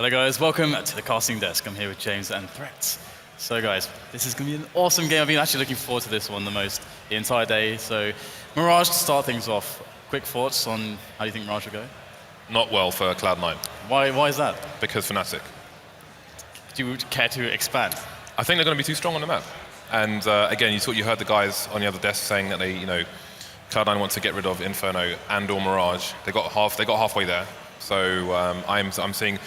Hello guys, welcome to the casting desk. I'm here with James and Threats. So guys, this is going to be an awesome game. I've been actually looking forward to this one the most the entire day. So Mirage, to start things off, quick thoughts on how you think Mirage will go? Not well for Cloud9. Why is that? Because Fnatic. Do you care to expand? I think they're going to be too strong on the map. And again, you heard the guys on the other desk saying that they, Cloud9 wants to get rid of Inferno and/or Mirage. They got halfway there. So I'm seeing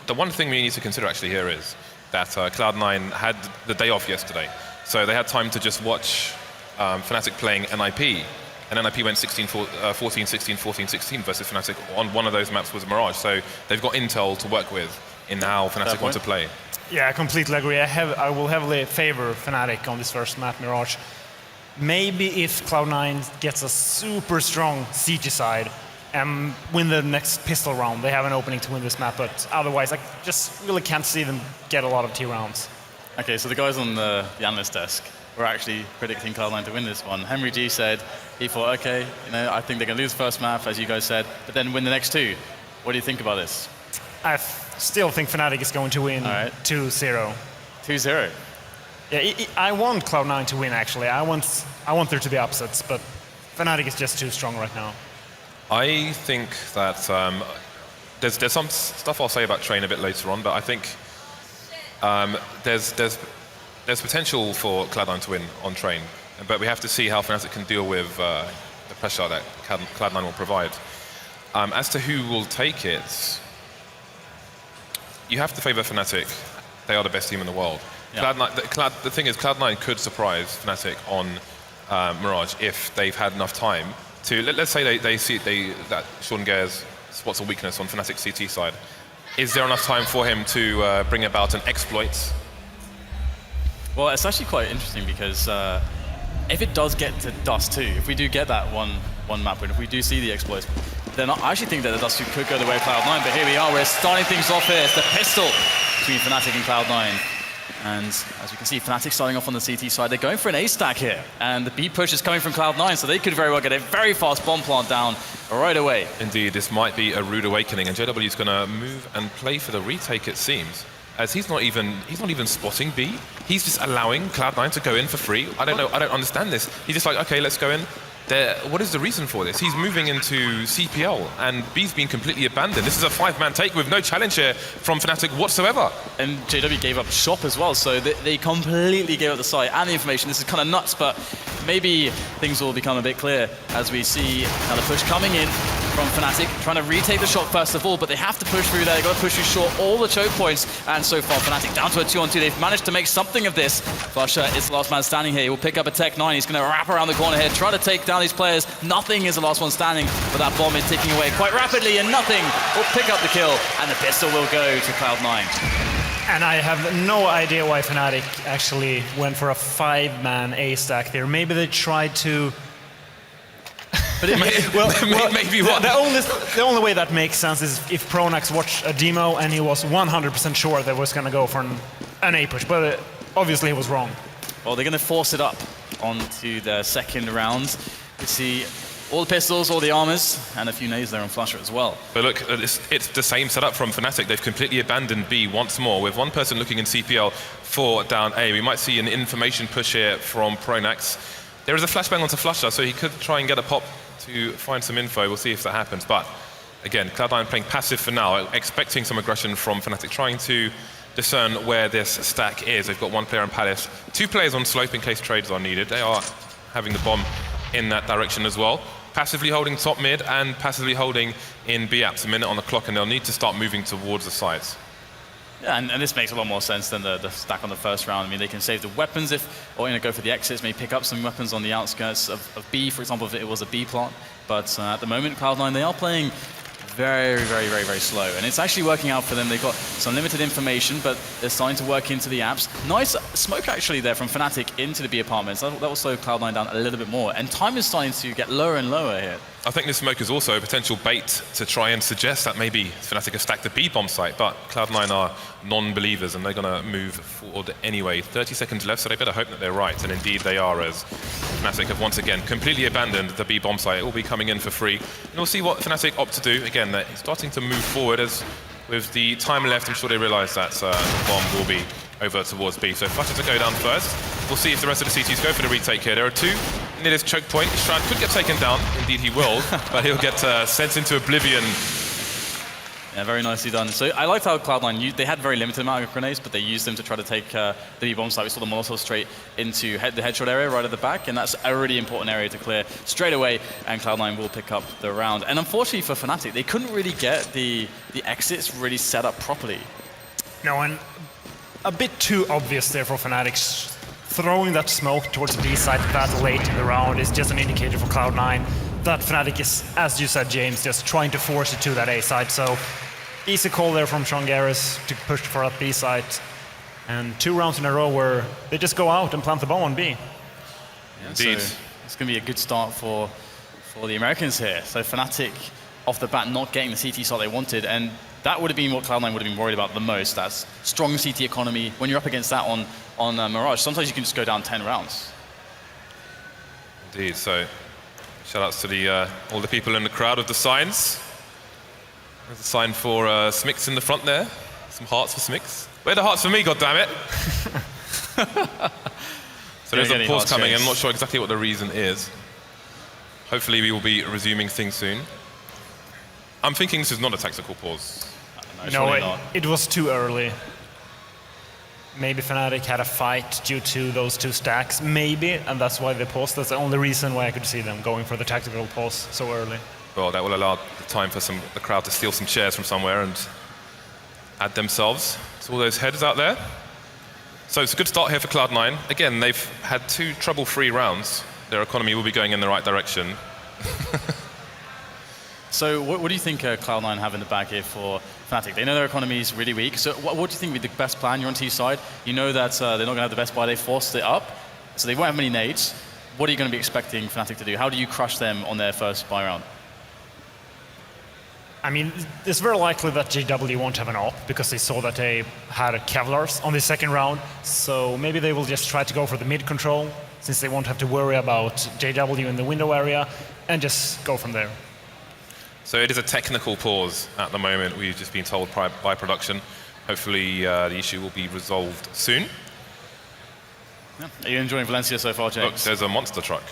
the one thing we need to consider actually here is that Cloud9 had the day off yesterday, so they had time to just watch Fnatic playing NIP, and NIP went 14, 16, 14, 16 versus Fnatic on one of those maps was Mirage. So they've got intel to work with in how Fnatic want to play. Yeah, I completely agree. I will heavily favor Fnatic on this first map, Mirage. Maybe if Cloud9 gets a super strong CG side and win the next pistol round, they have an opening to win this map, but otherwise I just really can't see them get a lot of T rounds. Okay, so the guys on the analyst desk were actually predicting Cloud9 to win this one. Henry G said he thought, okay, I think they're going to lose first map, as you guys said, but then win the next two. What do you think about this? I still think Fnatic is going to win 2-0. 2-0? Yeah, I want Cloud9 to win, actually. I want there to be upsets, but Fnatic is just too strong right now. I think that there's some stuff I'll say about Train a bit later on, but I think there's potential for Cloud9 to win on Train, but we have to see how Fnatic can deal with the pressure that Cloud9 will provide. As to who will take it, you have to favor Fnatic. They are the best team in the world. Yeah. The thing is, Cloud9 could surprise Fnatic on Mirage if they've had enough time to, let's say they see that Sean Gares spots a weakness on Fnatic CT side. Is there enough time for him to bring about an exploit? Well, it's actually quite interesting because if it does get to Dust 2, if we do get that one map win, if we do see the exploits, then I actually think that the Dust 2 could go the way of Cloud9, but here we are, we're starting things off here. It's the pistol between Fnatic and Cloud9. And as you can see, Fnatic starting off on the CT side, they're going for an A stack here. And the B push is coming from Cloud9, so they could very well get a very fast bomb plant down right away. Indeed, this might be a rude awakening, and JW is going to move and play for the retake, it seems. As he's not even spotting B. He's just allowing Cloud9 to go in for free. I don't understand this. He's just like, okay, let's go in. What is the reason for this? He's moving into CPL, and B's been completely abandoned. This is a 5-man take with no challenge here from Fnatic whatsoever. And JW gave up shop as well, so they completely gave up the site and the information. This is kind of nuts, but maybe things will become a bit clear as we see another push coming in from Fnatic, trying to retake the shot first of all, but they have to push through there. They've got to push through short all the choke points, and so far Fnatic down to a 2-on-2. They've managed to make something of this. flusha is the last man standing here. He will pick up a Tech 9. He's going to wrap around the corner here, try to take down these players. Nothing is the last one standing, but that bomb is ticking away quite rapidly, and Nothing will pick up the kill, and the pistol will go to Cloud9. And I have no idea why Fnatic actually went for a 5-man A stack there. Maybe they tried to... But maybe what? The only way that makes sense is if pronax watched a demo and he was 100% sure that was going to go for an A push, but obviously he was wrong. Well, they're going to force it up onto the second round. You see all the pistols, all the armors, and a few nades there on flusha as well. But look, it's the same setup from Fnatic. They've completely abandoned B once more, with one person looking in CPL for down A. We might see an information push here from pronax. There is a flashbang onto flusha, so he could try and get a pop to find some info. We'll see if that happens. But again, Cloud9 playing passive for now, expecting some aggression from Fnatic, trying to discern where this stack is. They've got one player on Palace, 2 players on slope in case trades are needed. They are having the bomb in that direction as well. Passively holding top mid and passively holding in B apps. A minute on the clock, and they'll need to start moving towards the sides. Yeah, and this makes a lot more sense than the stack on the first round. I mean, they can save the weapons or go for the exits, maybe pick up some weapons on the outskirts of B, for example, if it was a B plot. But at the moment, Cloud9, they are playing very, very, very, very slow. And it's actually working out for them. They've got some limited information, but they're starting to work into the apps. Nice smoke actually there from Fnatic into the B apartments. That will slow Cloud9 down a little bit more. And time is starting to get lower and lower here. I think this smoke is also a potential bait to try and suggest that maybe Fnatic have stacked the B bomb site, but Cloud9 are non-believers and they're going to move forward anyway. 30 seconds left, so they better hope that they're right, and indeed they are, as Fnatic have once again completely abandoned the B bomb site. It will be coming in for free, and we'll see what Fnatic opt to do. Again, they're starting to move forward as with the time left, I'm sure they realise that the bomb will be over towards B. So flusha to go down first. We'll see if the rest of the CTs go for the retake here. There are two near this choke point. Shroud could get taken down. Indeed he will, but he'll get sent into oblivion. Yeah, very nicely done. So I liked how Cloud9, they had very limited amount of grenades, but they used them to try to take the B-bomb site. We saw the Molotov straight into the headshot area right at the back, and that's a really important area to clear straight away, and Cloud9 will pick up the round. And unfortunately for Fnatic, they couldn't really get the exits really set up properly. No, and a bit too obvious there for Fnatic. Throwing that smoke towards the B side that late in the round is just an indicator for Cloud9 that Fnatic is, as you said, James, just trying to force it to that A side. So easy call there from Gares to push for that B side. And 2 rounds in a row where they just go out and plant the bomb on B. Yeah, indeed. So it's going to be a good start for the Americans here. So Fnatic off the bat not getting the CT slot they wanted, and that would have been what Cloud9 would have been worried about the most. That's strong CT economy. When you're up against that on Mirage, sometimes you can just go down 10 rounds. Indeed, so shout outs to all the people in the crowd with the signs. There's a sign for Smix in the front there. Some hearts for Smix. Where are the hearts for me, goddammit? So there's a pause coming. I'm not sure exactly what the reason is. Hopefully we will be resuming things soon. I'm thinking this is not a tactical pause. No, it was too early. Maybe Fnatic had a fight due to those 2 stacks, maybe, and that's why they paused. That's the only reason why I could see them going for the tactical pause so early. Well, that will allow the time for the crowd to steal some chairs from somewhere and add themselves to all those heads out there. So it's a good start here for Cloud9. Again, they've had 2 trouble-free rounds. Their economy will be going in the right direction. So what do you think Cloud9 have in the bag here for Fnatic? They know their economy is really weak. So what do you think would be the best plan? You're on T side. You know that they're not going to have the best buy. They forced it up. So they won't have many nades. What are you going to be expecting Fnatic to do? How do you crush them on their first buy round? I mean, it's very likely that JW won't have an op because they saw that they had Kevlars on the second round. So maybe they will just try to go for the mid control since they won't have to worry about JW in the window area and just go from there. So it is a technical pause at the moment. We've just been told by production. Hopefully the issue will be resolved soon. Yeah. Are you enjoying Valencia so far, James? Look, there's a monster truck.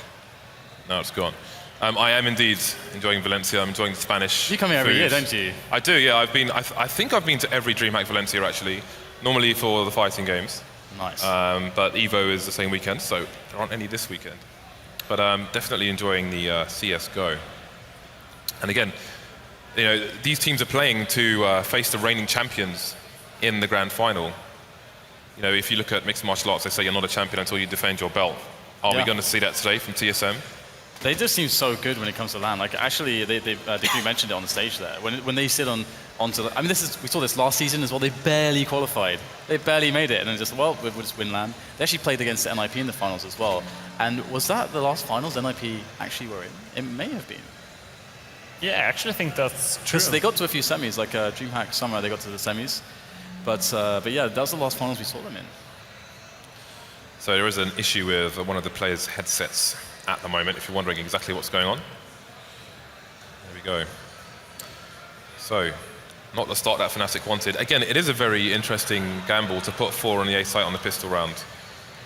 No, it's gone. I am indeed enjoying Valencia. I'm enjoying the Spanish. You come here every year, don't you? I do, yeah. I think I've been to every DreamHack Valencia actually. Normally for the fighting games. Nice. But Evo is the same weekend, so there aren't any this weekend. But definitely enjoying the CS:GO. And again, you know, these teams are playing to face the reigning champions in the grand final. You know, if you look at mixed martial arts, they say you're not a champion until you defend your belt. Are we going to see that today from TSM? They just seem so good when it comes to LAN. Like actually, they mentioned it on the stage there. When they sit onto the, I mean, we saw this last season as well. They barely qualified. They barely made it, and then just we'll just win LAN. They actually played against NIP in the finals as well. And was that the last finals NIP actually were in? It may have been. Yeah, I actually think that's true. They got to a few semis, like DreamHack Summer. They got to the semis, but yeah, that was the last finals we saw them in. So there is an issue with one of the players' headsets at the moment, if you're wondering exactly what's going on. There we go. So, not the start that Fnatic wanted. Again, it is a very interesting gamble to put 4 on the A site on the pistol round.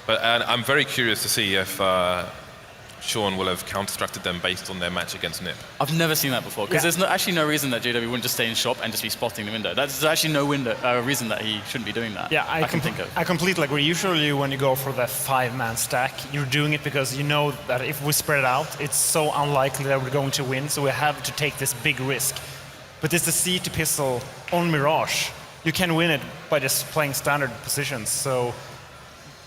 But I'm very curious to see if Sean will have counter-structed them based on their match against NiP. I've never seen that before, because there's actually no reason that JW wouldn't just stay in shop and just be spotting the window. There's actually no reason that he shouldn't be doing that. Yeah, I can think of. I completely agree. Usually when you go for the 5-man stack, you're doing it because you know that if we spread it out, it's so unlikely that we're going to win, so we have to take this big risk. But it's the CT pistol on Mirage. You can win it by just playing standard positions, so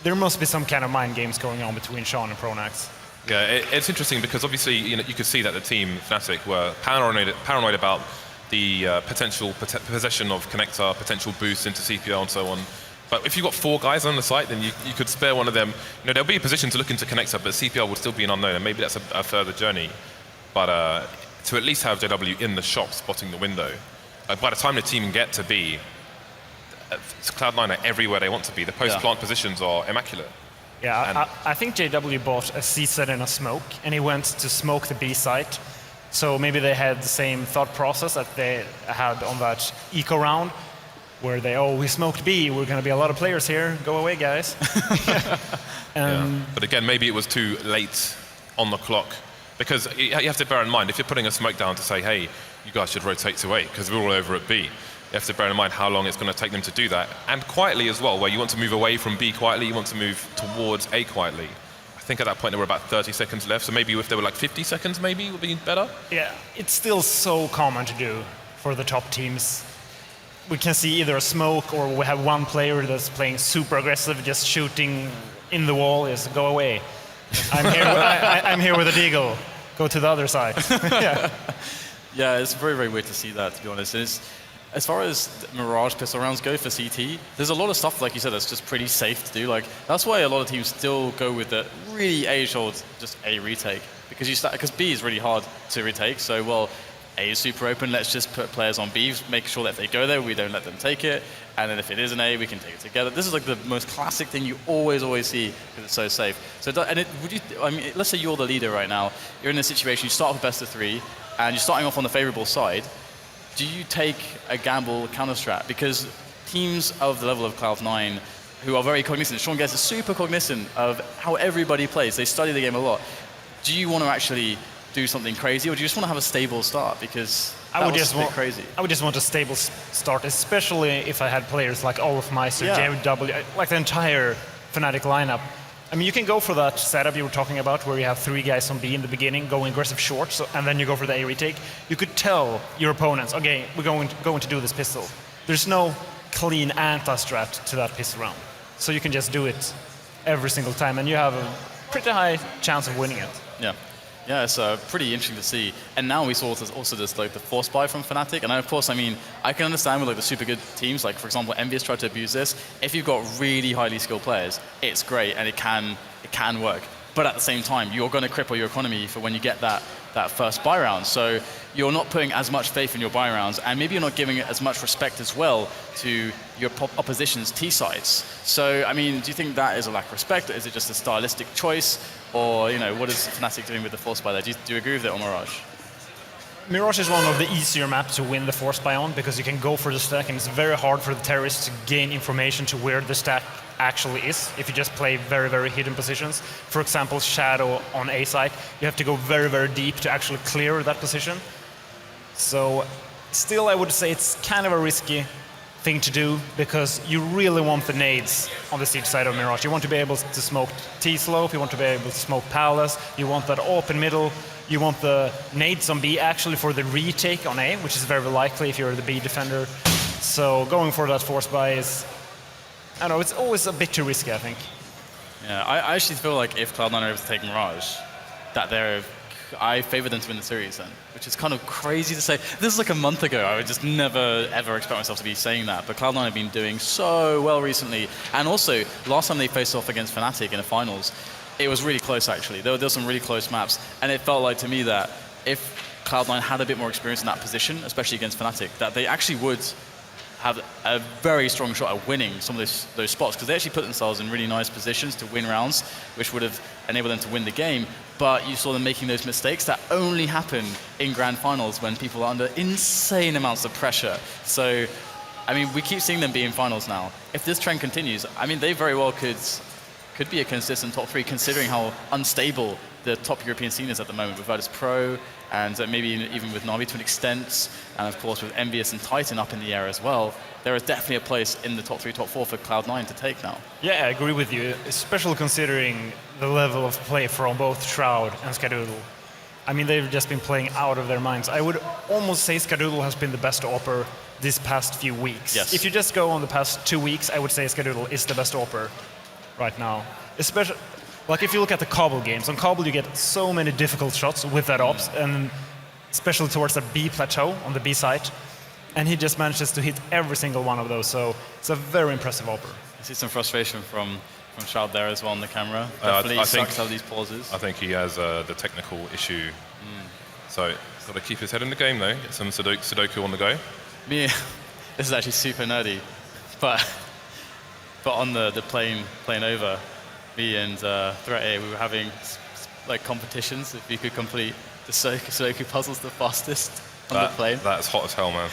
there must be some kind of mind games going on between Sean and pronax. Yeah, it's interesting because obviously you could see that the team, Fnatic, were paranoid about the potential possession of connector, potential boost into CPL and so on. But if you've got 4 guys on the site, then you could spare one of them. You know, there'll be a position to look into connector, but CPL would still be an unknown, and maybe that's a further journey. But to at least have JW in the shop spotting the window, by the time the team get to B, Cloud9 are everywhere they want to be. The post-plant positions are immaculate. Yeah, I think JW bought a C set and a smoke, and he went to smoke the B site. So maybe they had the same thought process that they had on that eco round, where we smoked B, we're going to be a lot of players here, go away guys. But again, maybe it was too late on the clock, because you have to bear in mind, if you're putting a smoke down to say, hey, you guys should rotate to A, because we're all over at B, you have to bear in mind how long it's going to take them to do that, and quietly as well, where you want to move away from B quietly, you want to move towards A quietly. I think at that point there were about 30 seconds left, so maybe if there were like 50 seconds, maybe it would be better. Yeah, it's still so common to do for the top teams. We can see either a smoke or we have one player that's playing super aggressive, just shooting in the wall, is go away. I'm here with a deagle. Go to the other side. Yeah, it's very, very weird to see that, to be honest. As far as Mirage pistol rounds go for CT, there's a lot of stuff, like you said, that's just pretty safe to do. Like, that's why a lot of teams still go with the really age-old, just A retake. Because B is really hard to retake, so, well, A is super open, let's just put players on B, make sure that if they go there, we don't let them take it, and then if it is an A, we can take it together. This is like the most classic thing you always see, because it's so safe. So, let's say you're the leader right now, you're in a situation, you start with best of 3, and you're starting off on the favorable side. Do you take a gamble counter-strat? Because teams of the level of Cloud9, who are very cognizant, Sean Gares is super cognizant of how everybody plays, they study the game a lot. Do you want to actually do something crazy, or do you just want to have a stable start? Because that was a bit crazy. I would just want a stable start, especially if I had players like olofmeister, JW, like the entire Fnatic lineup. I mean, you can go for that setup you were talking about, where you have 3 guys on B in the beginning, going aggressive short, and then you go for the A retake. You could tell your opponents, okay, we're going to do this pistol. There's no clean anti-strat to that pistol round. So you can just do it every single time, and you have a pretty high chance of winning it. Yeah, it's pretty interesting to see. And now we saw also this like the force buy from Fnatic. And of course, I mean, I can understand with like the super good teams, like for example, EnVyUs tried to abuse this. If you've got really highly skilled players, it's great and it can work. But at the same time, you're going to cripple your economy for when you get that first buy round. So you're not putting as much faith in your buy rounds, and maybe you're not giving it as much respect as well to your opposition's T sides. So, I mean, do you think that is a lack of respect? Is it just a stylistic choice? Or, what is Fnatic doing with the force buy there? Do you agree with it on Mirage? Mirage is one of the easier maps to win the force buy on, because you can go for the stack, and it's very hard for the terrorists to gain information to where the stack actually is if you just play very, very hidden positions. For example, Shadow on A side, you have to go very, very deep to actually clear that position. So still, I would say it's kind of a risky thing to do, because you really want the nades on the siege side of Mirage. You want to be able to smoke T-slope, you want to be able to smoke Palace, you want that open middle, you want the nades on B actually for the retake on A, which is very likely if you're the B defender. So going for that force buy is, I don't know, it's always a bit too risky, I think. Yeah, I actually feel like if Cloud9 are able to take Mirage, that I favor them to win the series then, which is kind of crazy to say. This is like a month ago. I would just never, ever expect myself to be saying that. But Cloud9 have been doing so well recently. And also, last time they faced off against Fnatic in the finals, it was really close, actually. There were some really close maps. And it felt like to me that if Cloud9 had a bit more experience in that position, especially against Fnatic, that they actually would have a very strong shot at winning some of those spots, because they actually put themselves in really nice positions to win rounds, which would have enabled them to win the game. But you saw them making those mistakes that only happen in grand finals when people are under insane amounts of pressure. So, I mean, we keep seeing them be in finals now. If this trend continues, I mean, they very well could be a consistent top 3, considering how unstable the top European scene is at the moment, with Virtus Pro, and maybe even with Na'Vi to an extent, and of course with EnVyUs and Titan up in the air as well. There is definitely a place in the top 3, top 4 for Cloud9 to take now. Yeah, I agree with you, especially considering the level of play from both Shroud and Skadoodle. I mean, they've just been playing out of their minds. I would almost say Skadoodle has been the best AWPer this past few weeks. Yes. If you just go on the past 2 weeks, I would say Skadoodle is the best AWPer right now. Especially, like if you look at the Cobble games, on Cobble you get so many difficult shots with that ops, and especially towards the B plateau on the B side, and he just manages to hit every single one of those, so it's a very impressive AWPer. I see some frustration from Shroud there as well on the camera. Definitely sucks how these pauses. I think he has the technical issue, so got to keep his head in the game though, get some Sudoku on the go. This is actually super nerdy, but on the plane over, me and Threat A, we were having like competitions if you could complete The Sudoku puzzle's the fastest on the plane. That's hot as hell, man.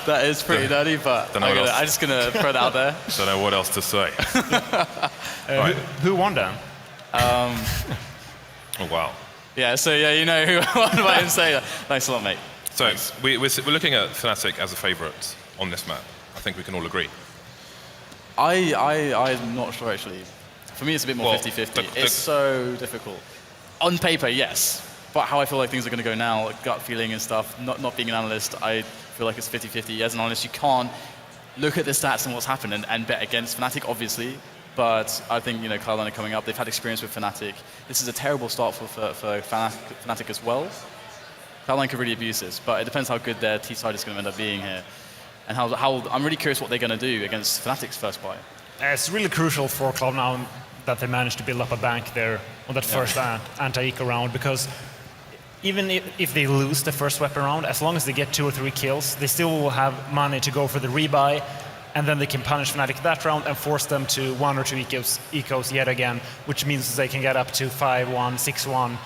That is pretty nerdy, but I'm just going to throw that out there. Don't know what else to say. Right. Who won then? Oh, wow. Yeah, so yeah, you know who I might even say that. Thanks a lot, mate. So we're looking at Fnatic as a favourite on this map. I think we can all agree. I'm not sure, actually. For me, it's a bit more 50-50. It's so difficult. On paper, yes. But how I feel like things are going to go now, like gut feeling and stuff, not being an analyst, I feel like it's 50-50. As an analyst, you can't look at the stats and what's happened and bet against Fnatic, obviously. But I think, you know, Cloud9 are coming up. They've had experience with Fnatic. This is a terrible start for Fnatic as well. Cloud9 could really abuse this, but it depends how good their T-side is going to end up being here. And how I'm really curious what they're going to do against Fnatic's first buy. It's really crucial for Cloud9 that they managed to build up a bank there on that first anti-eco round, because even if they lose the first weapon round, as long as they get 2 or 3 kills, they still will have money to go for the rebuy, and then they can punish Fnatic that round and force them to 1 or 2 ecos yet again, which means they can get up to 5-1, 6-1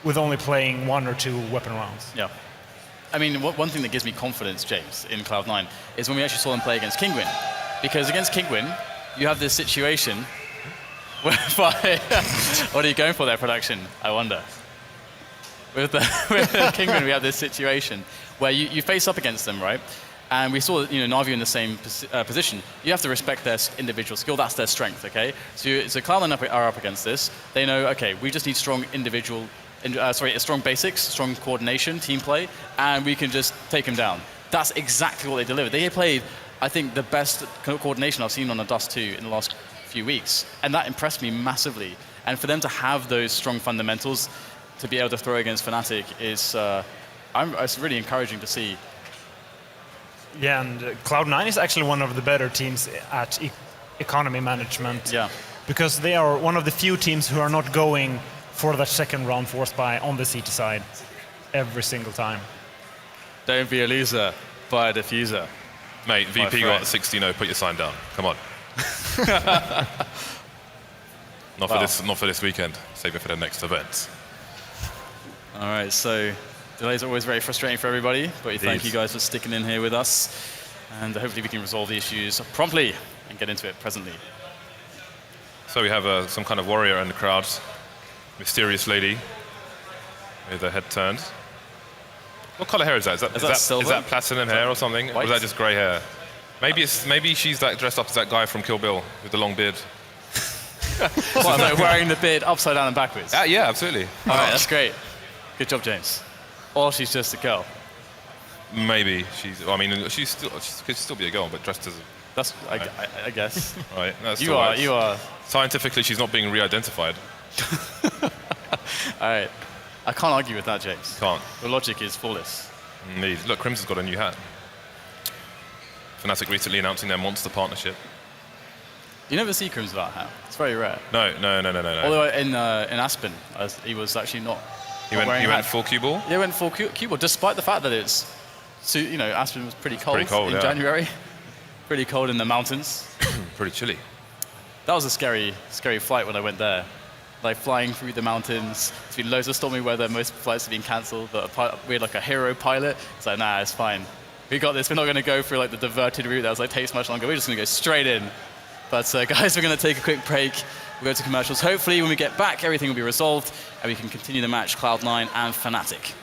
with only playing 1 or 2 weapon rounds. Yeah. I mean, one thing that gives me confidence, James, in Cloud9 is when we actually saw them play against Kinguin. Because against Kinguin, you have this situation whereby, what are you going for there, production? I wonder. With Kinguin, we have this situation where you face up against them, right? And we saw, you know, Na'Vi in the same position. You have to respect their individual skill. That's their strength, okay? So Cloud9 are up against this. They know, okay, we just need strong strong basics, strong coordination, team play, and we can just take them down. That's exactly what they delivered. They played, I think, the best coordination I've seen on a Dust 2 in the last few weeks, and that impressed me massively. And for them to have those strong fundamentals to be able to throw against Fnatic is it's really encouraging to see. Yeah, and Cloud9 is actually one of the better teams at economy management. Yeah. Because they are one of the few teams who are not going for that second round force buy on the CT side every single time. Don't be a loser, buy a diffuser. Mate, VP got 16-0, put your sign down. Come on. Not for this weekend. Save it for the next event. All right, so delays are always very frustrating for everybody, but thank you guys for sticking in here with us. And hopefully we can resolve the issues promptly and get into it presently. So we have some kind of warrior in the crowd. Mysterious lady with her head turned. What color hair is that? Is that platinum hair or something? White? Or is that just grey hair? Maybe she's dressed up as that guy from Kill Bill with the long beard. What, like wearing the beard upside down and backwards? Yeah, absolutely. All right, that's great. Good job, James. Or she's just a girl. Maybe she could still be a girl, but dressed as a... That's, I guess. Right. That's you are. Scientifically, she's not being re-identified. All right. I can't argue with that, James. Can't. The logic is flawless. Indeed. Look, KRIMZ has got a new hat. Fnatic recently announcing their monster partnership. You never see KRIMZ without a hat. It's very rare. No. Although in Aspen, he was actually not. He went full cue ball? Yeah, he went full cue ball, despite the fact that it's, you know, Aspen was pretty cold in January. Pretty cold in the mountains. Pretty chilly. That was a scary flight when I went there. Like flying through the mountains. It's been loads of stormy weather. Most flights have been cancelled, but we had like a hero pilot. It's like, nah, it's fine. We got this. We're not going to go through like the diverted route that was like takes much longer. We're just going to go straight in. But guys, we're going to take a quick break. We'll go to commercials. Hopefully, when we get back, everything will be resolved and we can continue the match, Cloud9 and Fnatic.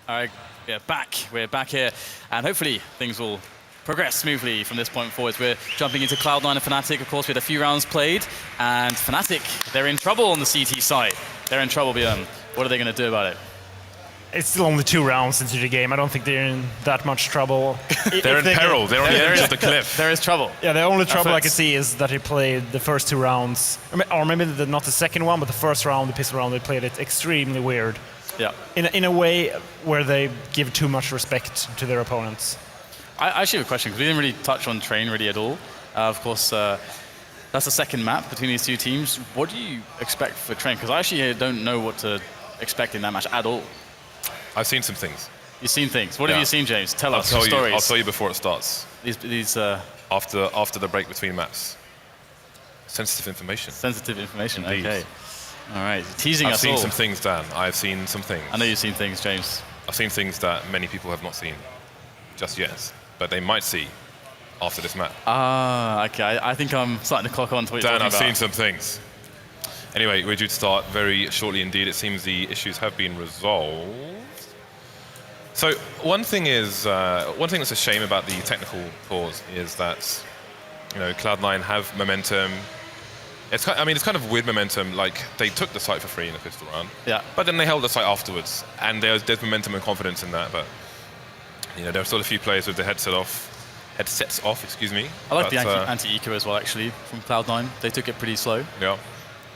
All right, we're back here, and hopefully things will progress smoothly from this point forwards. We're jumping into Cloud9 and Fnatic. Of course, we had a few rounds played, and Fnatic, they're in trouble on the CT side. They're in trouble, Bjorn. What are they going to do about it? It's still only 2 rounds into the game. I don't think they're in that much trouble. They're in peril. They're on the edge of the cliff. There is trouble. Yeah, the only trouble I can see is that they played the first 2 rounds, or maybe not the second one, but the first round, the pistol round, they played it extremely weird. Yeah. In a way where they give too much respect to their opponents. I actually have a question, because we didn't really touch on Train really at all. Of course, that's the second map between these 2 teams. What do you expect for Train? Because I actually don't know what to expect in that match at all. I've seen some things. You've seen things. What have you seen, James? Tell us some stories. I'll tell you before it starts. These after the break between maps. Sensitive information. Sensitive information. Indeed. Okay. All right. Teasing us all. I've seen some things, Dan. I've seen some things. I know you've seen things, James. I've seen things that many people have not seen just yet, but they might see after this map. Ah, okay. I think I'm starting to clock on to what you're Dan, talking about. I've seen some things. Anyway, we're due to start very shortly indeed. It seems the issues have been resolved. So one thing that's a shame about the technical pause is that, you know, Cloud9 have momentum. It's kind of weird momentum. Like, they took the site for free in the pistol round, Yeah. but then they held the site afterwards, and there's momentum and confidence in that. But you know, there are still a few players with their headsets off. Excuse me. I like the anti-eco as well, actually, from Cloud9. They took it pretty slow. Yeah.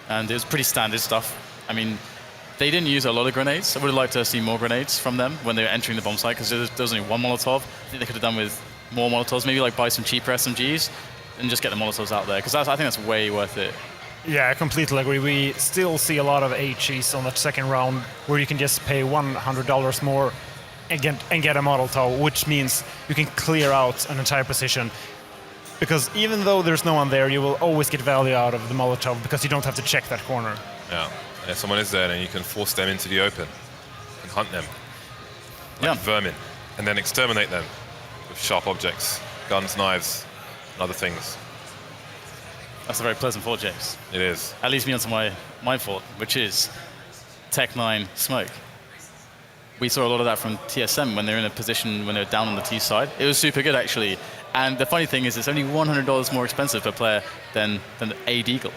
And it was pretty standard stuff. I mean, they didn't use a lot of grenades. I would have liked to see more grenades from them when they were entering the bomb site, because there was only 1 Molotov. I think they could have done with more Molotovs, maybe like buy some cheaper SMGs and just get the Molotovs out there, because I think that's way worth it. Yeah, I completely agree. We still see a lot of HEs on that second round where you can just pay $100 more and get a Molotov, which means you can clear out an entire position. Because even though there's no one there, you will always get value out of the Molotov because you don't have to check that corner. Yeah. And if someone is there, then you can force them into the open and hunt them like vermin, and then exterminate them with sharp objects, guns, knives, and other things. That's a very pleasant thought, James. It is. That leads me on to my thought, which is Tech9 smoke. We saw a lot of that from TSM when they're in a position when they're down on the T side. It was super good, actually. And the funny thing is, it's only $100 more expensive per player than a Deagle,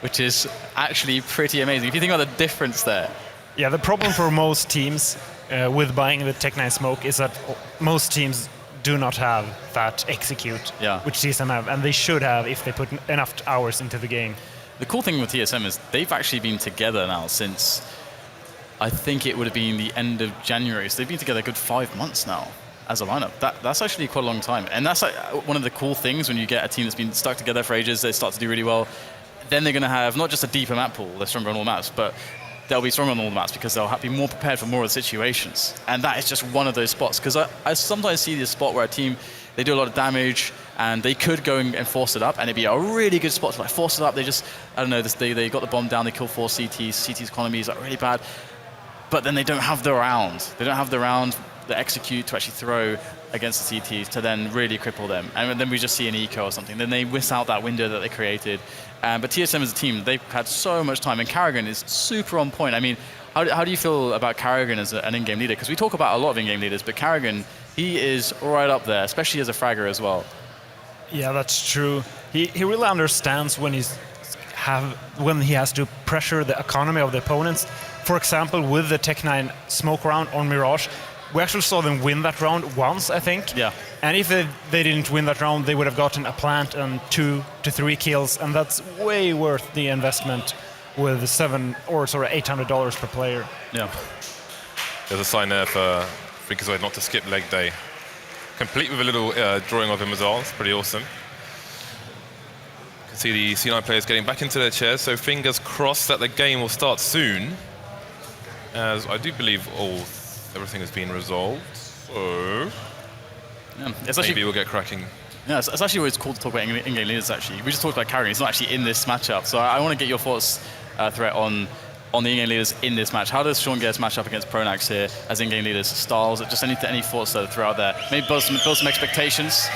which is actually pretty amazing. If you think about the difference there. Yeah, the problem for most teams with buying the Tech9 smoke is that most teams do not have that execute, which TSM have, and they should have if they put enough hours into the game. The cool thing with TSM is they've actually been together now since, I think it would have been the end of January. So they've been together a good 5 months now as a lineup. That's actually quite a long time. And that's like one of the cool things when you get a team that's been stuck together for ages, they start to do really well. Then they're going to have not just a deeper map pool, they're stronger on all maps, but they'll be stronger on all the maps because they'll be more prepared for more of the situations. And that is just one of those spots. Because I sometimes see this spot where a team, they do a lot of damage and they could go and force it up, and it'd be a really good spot to like force it up. They just, I don't know, they got the bomb down, they kill 4 CTs. CT's economy is like really bad. But then they don't have the round. They don't have the round, the execute to actually throw against the CTs to then really cripple them. And then we just see an eco or something. Then they miss out that window that they created. But TSM as a team, they've had so much time, and Karrigan is super on point. I mean, how do you feel about Karrigan as an in-game leader? Because we talk about a lot of in-game leaders, but Karrigan, he is right up there, especially as a fragger as well. Yeah, that's true. He really understands when he's when he has to pressure the economy of the opponents. For example, with the Tech9 smoke round on Mirage, we actually saw them win that round once, I think. Yeah. And if they didn't win that round, they would have gotten a plant and 2 to 3 kills, and that's way worth the investment with $800 per player. Yeah. There's a sign there for FREAKAZOiD not to skip leg day. Complete with a little drawing of him as well. It's pretty awesome. You can see the C9 players getting back into their chairs, so fingers crossed that the game will start soon. As I do believe everything has been resolved, so maybe we'll get cracking. Yeah, it's actually always cool to talk about in-game leaders, actually. We just talked about carrying. It's not actually in this matchup. So I want to get your thoughts, Threat, on the in-game leaders in this match. How does Sean Gares match up against pronax here as in-game leaders? Styles, just any thoughts that are throughout there? Maybe build some expectations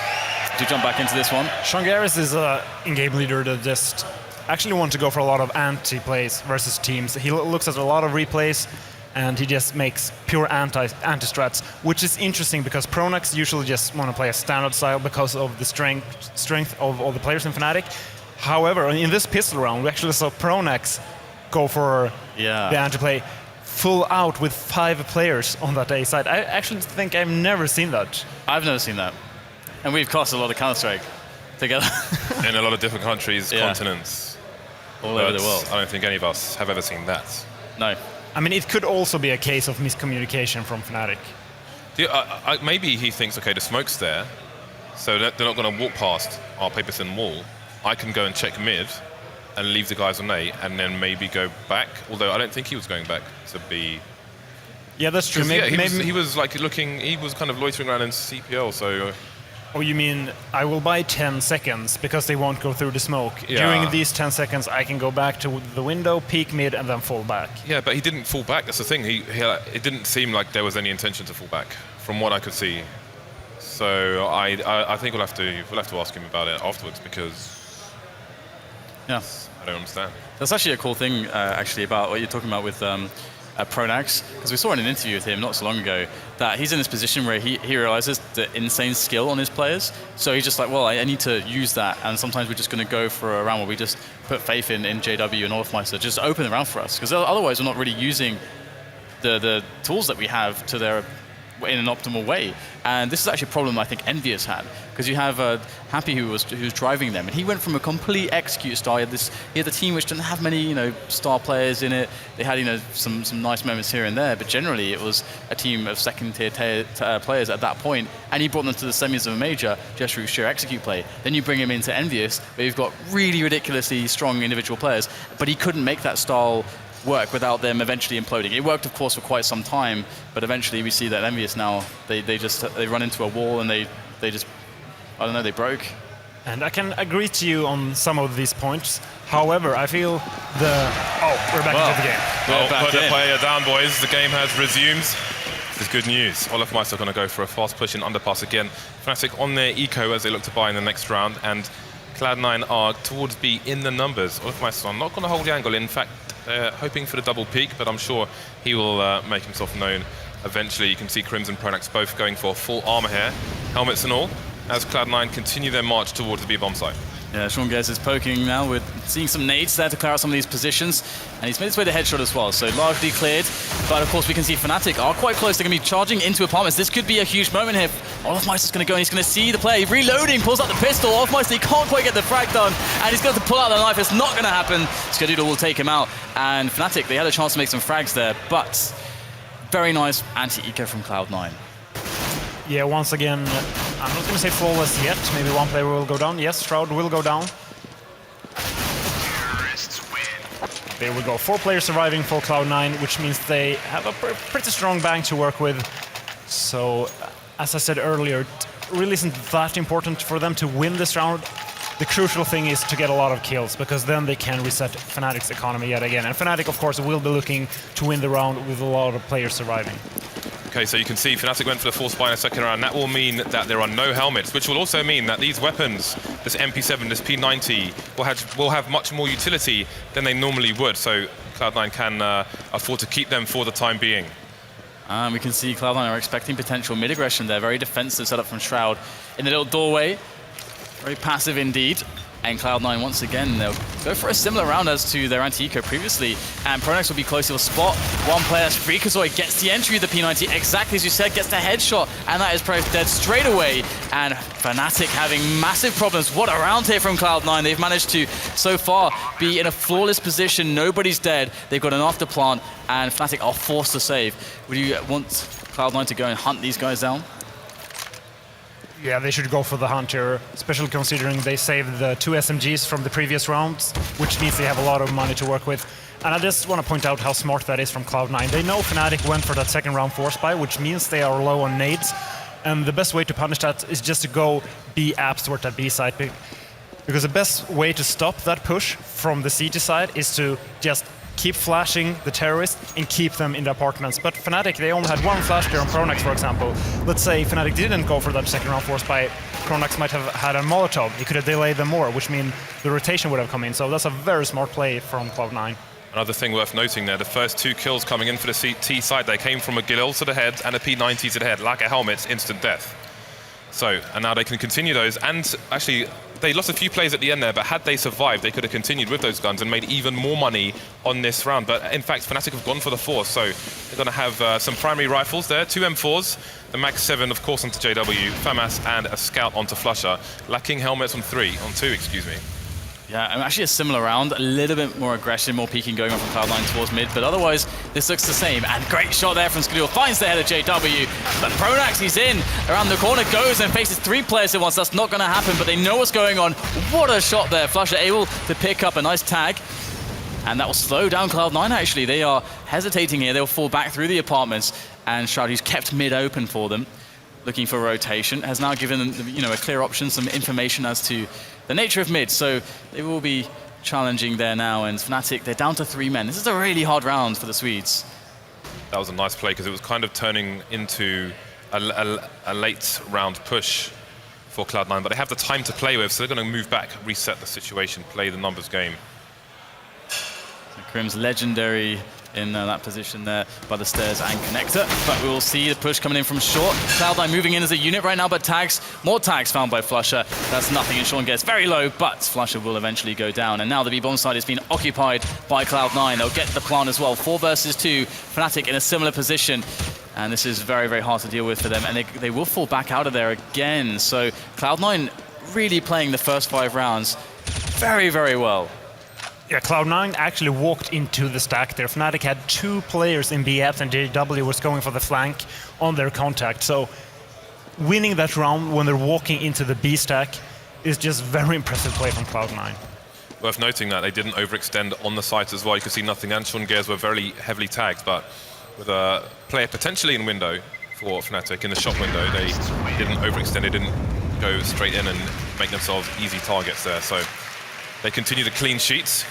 to jump back into this one. Sean Gares is an in-game leader that just actually wants to go for a lot of anti-plays versus teams. He looks at a lot of replays, and he just makes pure anti-strats, which is interesting because pronax usually just want to play a standard style because of the strength of all the players in Fnatic. However, in this pistol round, we actually saw pronax go for the anti-play full out with 5 players on that A side. I actually think I've never seen that. I've never seen that. And we've cast a lot of Counter-Strike together. In a lot of different countries, continents. All over the world. I don't think any of us have ever seen that. No. I mean, it could also be a case of miscommunication from Fnatic. Maybe he thinks, okay, the smoke's there, so they're not going to walk past our paper thin wall. I can go and check mid and leave the guys on A, and then maybe go back. Although I don't think he was going back to B. Yeah, that's true. He was like looking. He was kind of loitering around in CPL. So. Oh, you mean I will buy 10 seconds because they won't go through the smoke. Yeah. During these 10 seconds, I can go back to the window, peek mid, and then fall back. Yeah, but he didn't fall back. That's the thing. It didn't seem like there was any intention to fall back, from what I could see. So I think we'll have to ask him about it afterwards because. Yeah. I don't understand. That's actually a cool thing, actually, about what you're talking about with pronax, because we saw in an interview with him not so long ago that he's in this position where he realizes the insane skill on his players. So he's just like, well, I need to use that, and sometimes we're just going to go for a round where we just put faith in JW and olofmeister, just open the round for us, because otherwise we're not really using the tools that we have to their in an optimal way. And this is actually a problem I think EnVyUs had, because you have Happy who was driving them, and he went from a complete execute style. He had the team which didn't have many star players in it. They had some nice moments here and there, but generally it was a team of second tier players at that point, and he brought them to the semis of a major just through sheer execute play. Then you bring him into EnVyUs, where you've got really ridiculously strong individual players, but he couldn't make that style work without them eventually imploding. It worked, of course, for quite some time, but eventually we see that EnVyUs now, they run into a wall and they just, I don't know, they broke. And I can agree to you on some of these points. However, I feel we're back into the game. Put the player down, boys. The game has resumed. This is good news. olofmeister going to go for a fast push in underpass again. Fnatic on their eco as they look to buy in the next round, and Cloud9 are towards B in the numbers. olofmeister are not going to hold the angle. In fact, they're hoping for the double peak, but I'm sure he will make himself known eventually. You can see KRIMZ and pronax both going for full armor here, helmets and all, as Cloud9 continue their march towards the B bomb site. Yeah, Sean Gares is poking now with seeing some nades there to clear out some of these positions, and he's made his way to headshot as well, so largely cleared. But of course we can see Fnatic are quite close. They're going to be charging into apartments. This could be a huge moment here. olofmeister's going to go and he's going to see the play. Reloading, pulls out the pistol. olofmeister, he can't quite get the frag done, and he's got to pull out the knife. It's not going to happen. Skadoodle will take him out, and Fnatic, they had a chance to make some frags there, but very nice anti-eco from Cloud9. Yeah, once again, I'm not going to say flawless yet. Maybe one player will go down. Yes, Shroud will go down. There we go. 4 players surviving for Cloud9, which means they have a pretty strong bank to work with. So, as I said earlier, it really isn't that important for them to win this round. The crucial thing is to get a lot of kills, because then they can reset Fnatic's economy yet again. And Fnatic, of course, will be looking to win the round with a lot of players surviving. Okay, so you can see Fnatic went for the full spy in the second round. That will mean that there are no helmets, which will also mean that these weapons, this MP7, this P90, will have much more utility than they normally would. So Cloud9 can afford to keep them for the time being. And we can see Cloud9 are expecting potential mid-aggression there. Very defensive setup from Shroud in the little doorway. Very passive indeed. And Cloud9 once again, they'll go for a similar round as to their anti-eco previously. And pronax will be close to a spot. One player, FREAKAZOiD, gets the entry of the P90, exactly as you said, gets the headshot, and that is pronax dead straight away. And Fnatic having massive problems. What a round here from Cloud9. They've managed to, so far, be in a flawless position. Nobody's dead. They've got an afterplant, and Fnatic are forced to save. Would you want Cloud9 to go and hunt these guys down? Yeah, they should go for the hunt here, especially considering they saved the 2 SMGs from the previous rounds, which means they have a lot of money to work with. And I just want to point out how smart that is from Cloud9. They know Fnatic went for that second round force buy, which means they are low on nades. And the best way to punish that is just to go B apps toward that B side. Because the best way to stop that push from the CT side is to just keep flashing the terrorists and keep them in the apartments. But Fnatic, they only had one flash there on pronax, for example. Let's say Fnatic didn't go for that second round force buy, pronax might have had a Molotov. He could have delayed them more, which means the rotation would have come in. So that's a very smart play from Cloud9. Another thing worth noting there, the first 2 kills coming in for the T side, they came from a Gilbert to the head and a P90 to the head, like a helmet, instant death. So, and now they can continue those, and actually, they lost a few plays at the end there, but had they survived, they could have continued with those guns and made even more money on this round. But in fact, Fnatic have gone for the force, so they're going to have some primary rifles there, 2 M4s, the Max 7, of course, onto JW, FAMAS, and a Scout onto flusha, lacking helmets on 2, excuse me. Yeah, and actually a similar round, a little bit more aggression, more peeking going on from Cloud9 towards mid, but otherwise this looks the same. And great shot there from Skadoodle, finds the head of JW, but pronax, he's in, around the corner, goes and faces 3 players at once. That's not going to happen, but they know what's going on. What a shot there, flusha able to pick up a nice tag, and that will slow down Cloud9 actually. They are hesitating here, they'll fall back through the apartments, and Shroud, who's kept mid open for them, looking for rotation, has now given them a clear option, some information as to the nature of mid, so they will be challenging there now, and Fnatic, they're down to 3 men. This is a really hard round for the Swedes. That was a nice play, because it was kind of turning into a late round push for Cloud9, but they have the time to play with, so they're going to move back, reset the situation, play the numbers game. So KRIMZ legendary in that position there by the stairs and connector, but we will see the push coming in from short. Cloud9 moving in as a unit right now, but more tags found by flusha. That's nothing, and Sean gets very low, but flusha will eventually go down. And now the B-bomb side has been occupied by Cloud9. They'll get the plant as well. 4 versus 2, Fnatic in a similar position. And this is very, very hard to deal with for them, and they will fall back out of there again. So Cloud9 really playing the first 5 rounds very, very well. Yeah, Cloud9 actually walked into the stack there. Fnatic had 2 players in BF, and JW was going for the flank on their contact. So winning that round when they're walking into the B stack is just very impressive play from Cloud9. Worth noting that they didn't overextend on the site as well. You could see nothing, and Sean Gares were very heavily tagged, but with a player potentially in window for Fnatic, in the shot window, they didn't overextend, they didn't go straight in and make themselves easy targets there. So they continue the clean sheets.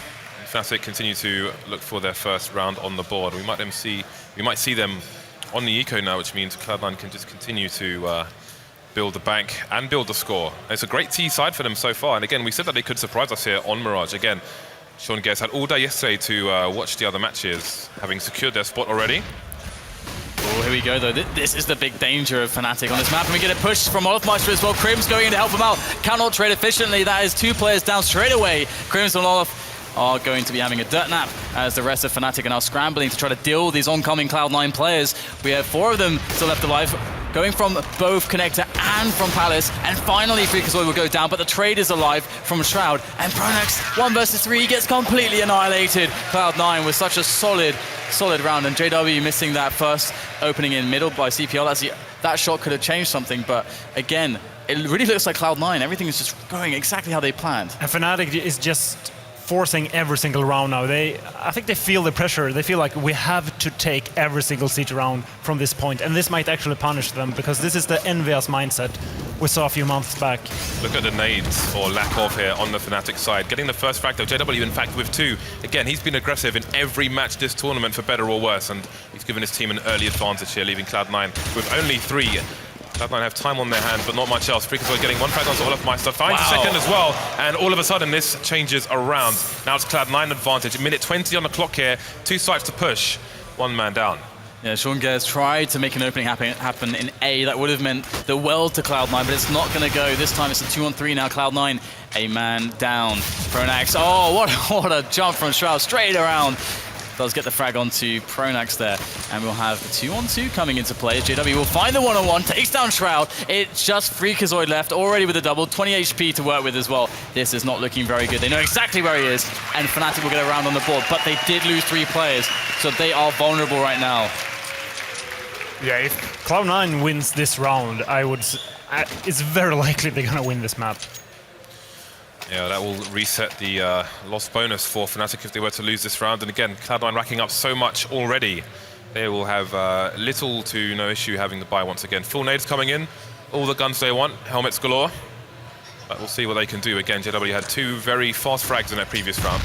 Fnatic continue to look for their first round on the board. We might see them on the eco now, which means Cloud9 can just continue to build the bank and build the score. It's a great T side for them so far, and again, we said that they could surprise us here on Mirage. Again, Sean Gares had all day yesterday to watch the other matches, having secured their spot already. Oh, here we go though. This is the big danger of Fnatic on this map, and we get a push from olofmeister as well. KRIMZ going in to help him out. Cannot trade efficiently. That is 2 players down straight away. KRIMZ and Olof are going to be having a dirt nap as the rest of Fnatic are now scrambling to try to deal with these oncoming Cloud9 players. We have 4 of them still left alive, going from both Connector and from Palace, and finally FREAKAZOiD will go down, but the trade is alive from Shroud, and pronax 1 versus 3 gets completely annihilated. Cloud9 with such a solid round, and JW missing that first opening in middle by CPL. That shot could have changed something, but again, it really looks like Cloud9. Everything is just going exactly how they planned. And Fnatic is just forcing every single round now. I think they feel the pressure. They feel like we have to take every single siege round from this point, and this might actually punish them, because this is the EnVyUs mindset we saw a few months back. Look at the nades, or lack of, here on the Fnatic side. Getting the first frag though, JW in fact with 2. Again, he's been aggressive in every match this tournament, for better or worse, and he's given his team an early advantage here, leaving Cloud9 with only 3. Cloud9 have time on their hands, but not much else. FREAKAZOiD getting 1 frag onto olofmeister, finds a second as well, and all of a sudden this changes around. Now it's Cloud9 advantage. A minute 20 on the clock here, 2 sites to push, 1 man down. Yeah, Sean Gares tried to make an opening happen in A. That would have meant the world to Cloud9, but it's not going to go. This time it's a 2-on-3 now. Cloud9, a man down. pronax, oh, what a jump from Shroud, straight around. Does get the frag onto pronax there. And we'll have the 2-on-2 coming into play. JW will find the 1-on-1, takes down Shroud. It's just FREAKAZOiD left, already with a double, 20 HP to work with as well. This is not looking very good. They know exactly where he is, and Fnatic will get around on the board, but they did lose 3 players, so they are vulnerable right now. Yeah, if Cloud9 wins this round, it's very likely they're going to win this map. Yeah, that will reset the loss bonus for Fnatic if they were to lose this round. And again, Cloud9 racking up so much already. They will have little to no issue having the buy once again. Full nades coming in, all the guns they want, helmets galore. But we'll see what they can do. Again, JW had 2 very fast frags in their previous round.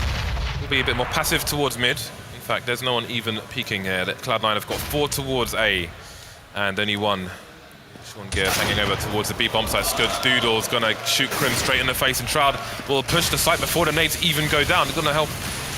Will be a bit more passive towards mid. In fact, there's no one even peeking here. Cloud9 have got 4 towards A and only 1. Sean Gares hanging over towards the B bomb site. Skadoodle's gonna shoot KRIMZ straight in the face, and Shroud will push the site before the nades even go down. He's gonna help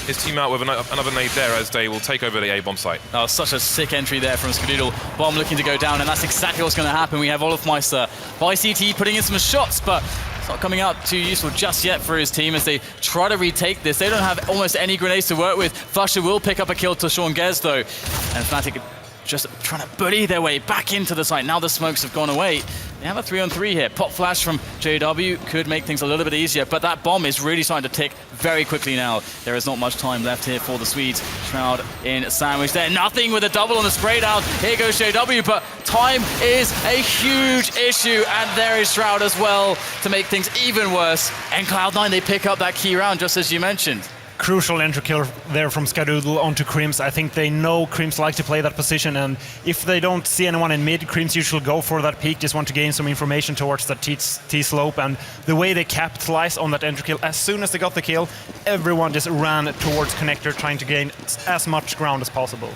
his team out with another nade there as they will take over the A bomb site. That was such a sick entry there from Skadoodle. Bomb looking to go down, and that's exactly what's going to happen. We have Olofmeister by CT putting in some shots, but it's not coming out too useful just yet for his team as they try to retake this. They don't have almost any grenades to work with. flusha will pick up a kill to Sean Gares though, and Fnatic just trying to bully their way back into the site. Now the smokes have gone away. They have a 3-on-3 here. Pop flash from JW could make things a little bit easier, but that bomb is really starting to tick very quickly now. There is not much time left here for the Swedes. Shroud in sandwich there. Nothing with a double on the spray down. Here goes JW, but time is a huge issue, and there is Shroud as well to make things even worse. And Cloud9, they pick up that key round, just as you mentioned. Crucial entry kill there from Skadoodle onto KRIMZ. I think they know KRIMZ like to play that position, and if they don't see anyone in mid, KRIMZ usually go for that peak, just want to gain some information towards that T-slope, and the way they capitalized on that entry kill, as soon as they got the kill, everyone just ran towards connector, trying to gain as much ground as possible.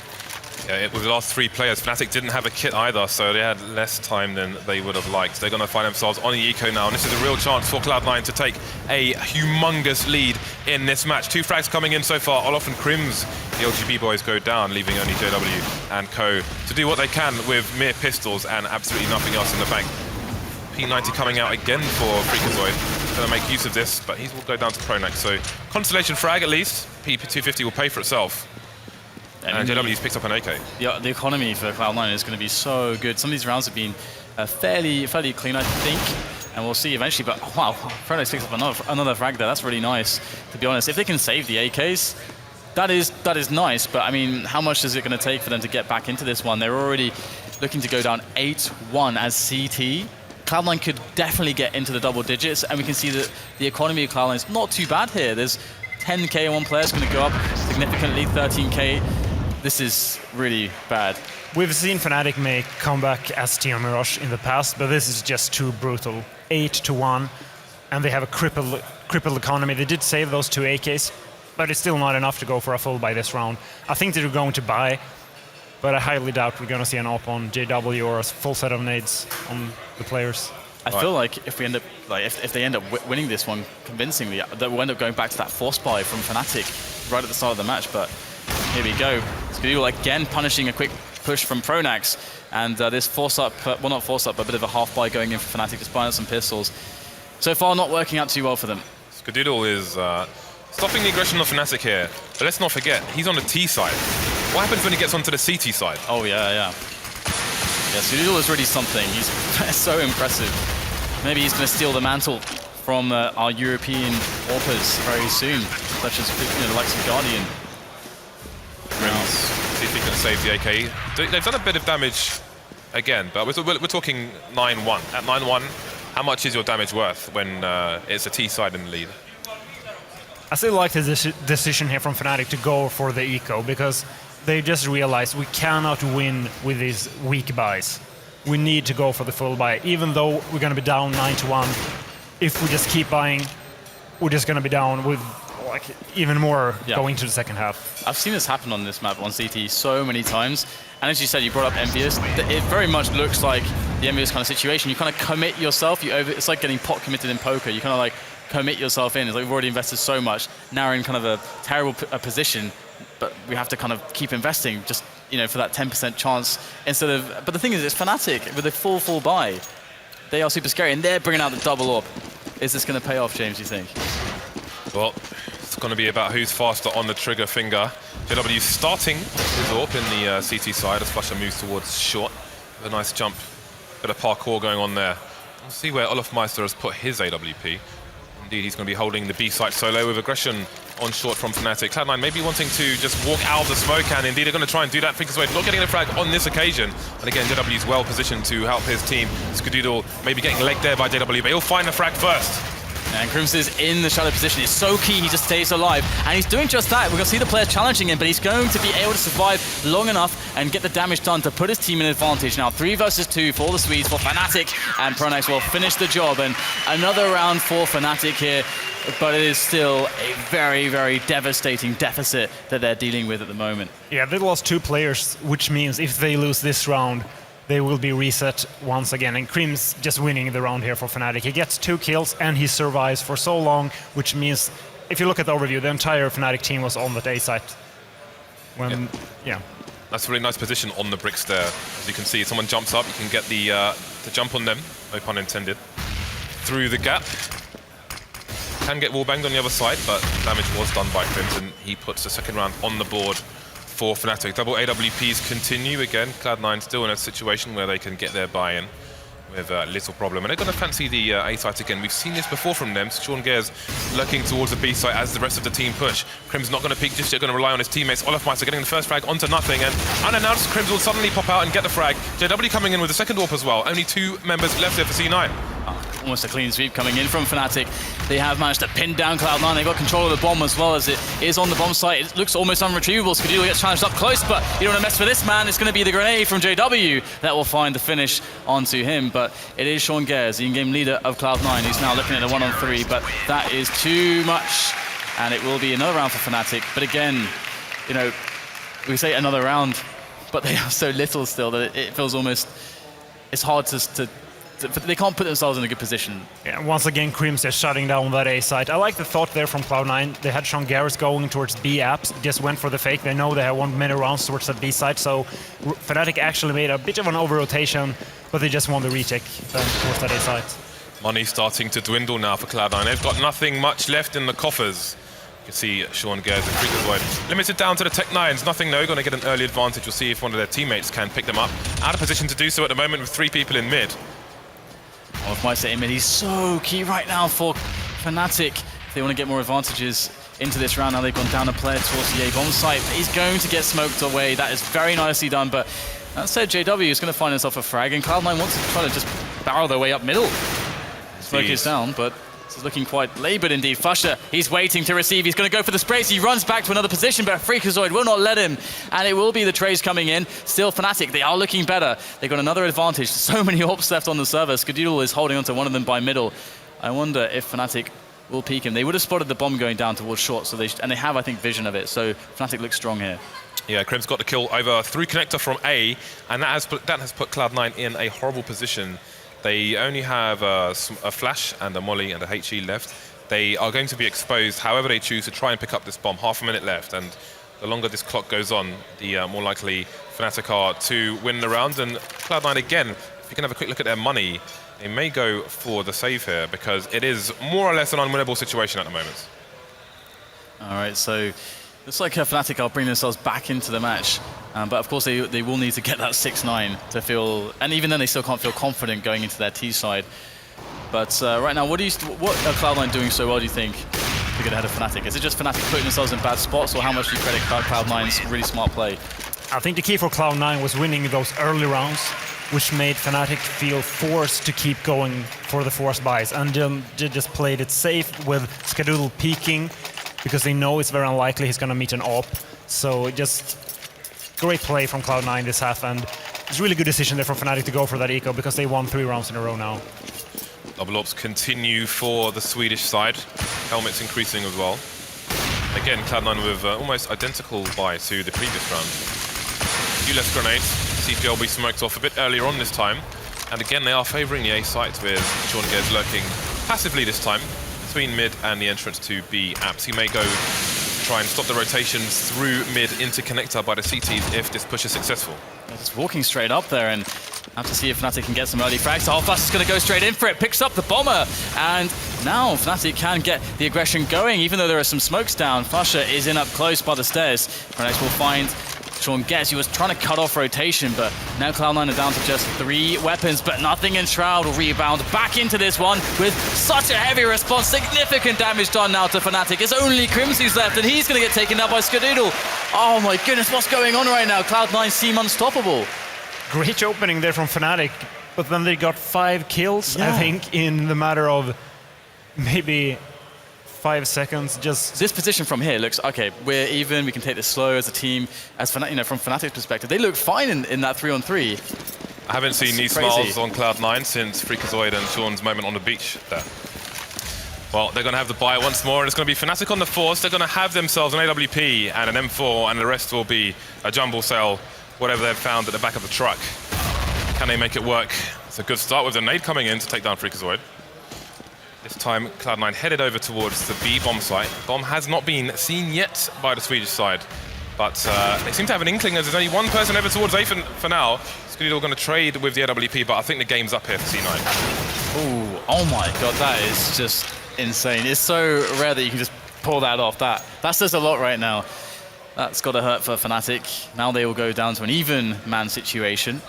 Yeah, with the last 3 players, Fnatic didn't have a kit either, so they had less time than they would have liked. They're going to find themselves on the eco now, and this is a real chance for Cloud9 to take a humongous lead in this match. 2 frags coming in so far. Olof and KRIMZ, the LGB boys, go down, leaving only JW and Co to do what they can with mere pistols and absolutely nothing else in the bank. P90 coming out again for FREAKAZOiD. Going to make use of this, but he will go down to pronax. So constellation frag at least. P250 will pay for itself. And JW's picked up an AK. Yeah, the economy for Cloud9 is going to be so good. Some of these rounds have been fairly clean, I think, and we'll see eventually. But wow, pronax picks up another frag there. That's really nice, to be honest. If they can save the AKs, that is nice. But I mean, how much is it going to take for them to get back into this one? They're already looking to go down 8-1 as CT. Cloud9 could definitely get into the double digits, and we can see that the economy of Cloud9 is not too bad here. There's 10k on one player is going to go up significantly, 13k. This is really bad. We've seen Fnatic make comeback as Team Mirage in the past, but this is just too brutal. 8-1, and they have a crippled economy. They did save those 2 AKs, but it's still not enough to go for a full buy this round. I think they're going to buy, but I highly doubt we're going to see an op on JW or a full set of nades on the players. I feel like if we end up, if they end up winning this one convincingly, that we'll end up going back to that force buy from Fnatic right at the start of the match. But here we go. Skadoodle again punishing a quick push from pronax, and this force up, well, not force up, but a bit of a half buy going in for Fnatic, just buying some pistols. So far, not working out too well for them. Skadoodle is stopping the aggression of Fnatic here, but let's not forget, he's on the T side. What happens when he gets onto the CT side? Oh, yeah. Yeah, Skadoodle is really something. He's so impressive. Maybe he's going to steal the mantle from our European AWPers very soon, such as the likes of Guardian. See if he can save the AK. They've done a bit of damage again, but we're talking 9-1. At 9-1, how much is your damage worth when it's a T side in the lead? I still like the decision here from Fnatic to go for the eco, because they just realized we cannot win with these weak buys. We need to go for the full buy. Even though we're going to be down 9-1, if we just keep buying, we're just going to be down with even more going to the second half. I've seen this happen on this map on CT so many times. And as you said, you brought up EnVyUs. It very much looks like the EnVyUs kind of situation. You kind of commit yourself. It's like getting pot committed in poker. You kind of like commit yourself in. It's like we've already invested so much. Now we're in kind of a terrible position, but we have to kind of keep investing. Just for that 10% chance instead of. But the thing is, it's Fnatic with a full buy. They are super scary, and they're bringing out the double AWP. Is this going to pay off, James, do you think? Well, it's going to be about who's faster on the trigger finger. JW starting his AWP in the CT side as flusha moves towards short. With a nice jump, bit of parkour going on there. We'll see where olofmeister has put his AWP. Indeed, he's going to be holding the B site solo with aggression on short from Fnatic. Cloud9 maybe wanting to just walk out of the smoke, and indeed they're going to try and do that. FREAKAZOiD not getting the frag on this occasion. And again, JW is well positioned to help his team. Skadoodle maybe getting legged there by JW, but he'll find the frag first. And KRIMZ is in the shadow position. It's so key he just stays alive. And he's doing just that. We're going to see the player challenging him, but he's going to be able to survive long enough and get the damage done to put his team in advantage. Now 3 versus 2 for the Swedes, for Fnatic, and pronax will finish the job. And another round for Fnatic here, but it is still a very, very devastating deficit that they're dealing with at the moment. Yeah, they lost 2 players, which means if they lose this round, they will be reset once again. And KRIMZ just winning the round here for Fnatic. He gets 2 kills and he survives for so long, which means, if you look at the overview, the entire Fnatic team was on that A site. Yeah. That's a really nice position on the bricks there. As you can see, someone jumps up, you can get the jump on them, no pun intended, through the gap. Can get wallbanged on the other side, but damage was done by KRIMZ, and he puts the second round on the board for Fnatic. Double AWPs continue again. Cloud9 still in a situation where they can get their buy-in with little problem. And they're going to fancy the A site again. We've seen this before from them. Gares lurking towards the B site as the rest of the team push. KRIMZ not going to peek just yet, going to rely on his teammates. olofmeister getting the first frag onto nothing, and unannounced KRIMZ will suddenly pop out and get the frag. JW coming in with the second AWP as well. Only 2 members left there for C9. Almost a clean sweep coming in from Fnatic. They have managed to pin down Cloud9. They've got control of the bomb as well, as it is on the bomb site. It looks almost unretrievable. Skadoodle gets challenged up close, but you don't want to mess with this man. It's going to be the grenade from JW that will find the finish onto him. But it is Gares, the in-game leader of Cloud9, who's now looking at a 1-on-3, but that is too much. And it will be another round for Fnatic. But again, we say another round, but they have so little still that it feels almost, it's hard to they can't put themselves in a good position. Yeah, once again, KRIMZ is shutting down that A site. I like the thought there from Cloud9. They had shown Gares going towards B apps, just went for the fake. They know they have won many rounds towards that B site, so Fnatic actually made a bit of an over-rotation, but they just won the retake towards that A site. Money starting to dwindle now for Cloud9. They've got nothing much left in the coffers. You can see Gares and FREAKAZOiD limited down to the Tech9s. Nothing, no, going to get an early advantage. We'll see if one of their teammates can pick them up. Out of position to do so at the moment with 3 people in mid. Olofmeister in mid, he's so key right now for Fnatic. If they want to get more advantages into this round, now they've gone down a player towards the A bomb site. He's going to get smoked away. That is very nicely done, but that said, JW is going to find himself a frag, and Cloud9 wants to try to just barrel their way up middle. Smoke is down, but this is looking quite laboured indeed. flusha, he's waiting to receive. He's going to go for the sprays. He runs back to another position, but FREAKAZOiD will not let him. And it will be the trays coming in. Still Fnatic, they are looking better. They've got another advantage. So many AWPs left on the server. Skadoodle is holding onto one of them by middle. I wonder if Fnatic will peek him. They would have spotted the bomb going down towards short, so and they have, I think, vision of it. So Fnatic looks strong here. Yeah, KRIMZ got the kill over through connector from A, and that has put Cloud9 in a horrible position. They only have a flash and a molly and a HE left. They are going to be exposed however they choose to try and pick up this bomb. Half a minute left, and the longer this clock goes on, the more likely Fnatic are to win the round. And Cloud9 again, if you can have a quick look at their money, they may go for the save here because it is more or less an unwinnable situation at the moment. All right, so looks like Fnatic are bringing themselves back into the match. But of course, they will need to get that 6-9 to feel, and even then they still can't feel confident going into their T side. But right now, what are Cloud9 doing so well, do you think, to get ahead of Fnatic? Is it just Fnatic putting themselves in bad spots, or how much do you credit Cloud9's really smart play? I think the key for Cloud9 was winning those early rounds, which made Fnatic feel forced to keep going for the forced buys. And they just played it safe with Skadoodle peeking, because they know it's very unlikely he's going to meet an AWP. So just great play from Cloud9 this half, and it's a really good decision there from Fnatic to go for that eco, because they won 3 rounds in a row now. Double AWPs continue for the Swedish side. Helmets increasing as well. Again, Cloud9 with almost identical buy to the previous round. A few less grenades. CPL will be smoked off a bit earlier on this time. And again, they are favouring the A site with Gares lurking passively this time between mid and the entrance to B apps. He may go try and stop the rotations through mid into connector by the CTs if this push is successful. Just walking straight up there and have to see if Fnatic can get some early frags. Oh, Flush is going to go straight in for it, picks up the bomber, and now Fnatic can get the aggression going, even though there are some smokes down. flusha is in up close by the stairs. Pronax will find Sean Guess. He was trying to cut off rotation, but now Cloud9 are down to just 3 weapons, but nothing in Shroud. Will rebound back into this one with such a heavy response. Significant damage done now to Fnatic. It's only KRIMZ who's left, and he's going to get taken out by Skadoodle. Oh my goodness, what's going on right now? Cloud9 seem unstoppable. Great opening there from Fnatic, but then they got 5 kills, I think, in the matter of maybe 5 seconds. Just this position from here looks okay. We're even. We can take this slow as a team. As from Fnatic's perspective, they look fine in that 3-on-3. I haven't seen these smiles on Cloud9 since FREAKAZOiD and Sean's moment on the beach there. Well, they're going to have the buy once more, and it's going to be Fnatic on the force. They're going to have themselves an AWP and an M4, and the rest will be a jumble cell, whatever they've found at the back of the truck. Can they make it work? It's a good start with the nade coming in to take down FREAKAZOiD. This time, Cloud9 headed over towards the B bomb site. Bomb has not been seen yet by the Swedish side, but they seem to have an inkling as there's only one person over towards A for now. Skadoodle going to trade with the AWP, but I think the game's up here for C9. Ooh, oh my god, that is just insane. It's so rare that you can just pull that off. That says a lot right now. That's got to hurt for Fnatic. Now they will go down to an even man situation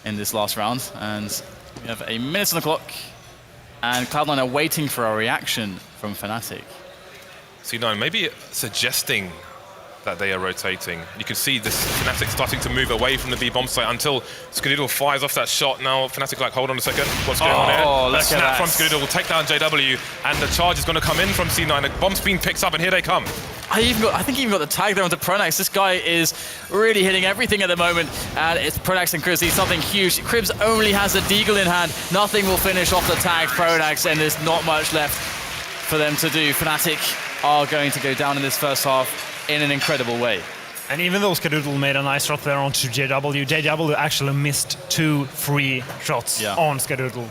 in this last round, and we have a minute on the clock. And Cloud9 are waiting for a reaction from Fnatic. C9 maybe suggesting that they are rotating. You can see this Fnatic starting to move away from the B bomb site until Skadoodle fires off that shot. Now Fnatic like, hold on a second, what's going on here? A snap from Skadoodle will take down JW, and the charge is going to come in from C9. The bomb's being picked up, and here they come. I think he even got the tag there onto pronax. This guy is really hitting everything at the moment, and it's pronax and KRIMZ, something huge. KRIMZ only has a deagle in hand. Nothing will finish off the tag pronax, and there's not much left for them to do. Fnatic are going to go down in this first half in an incredible way. And even though Skadoodle made a nice shot there onto JW actually missed 2 free shots on Skadoodle.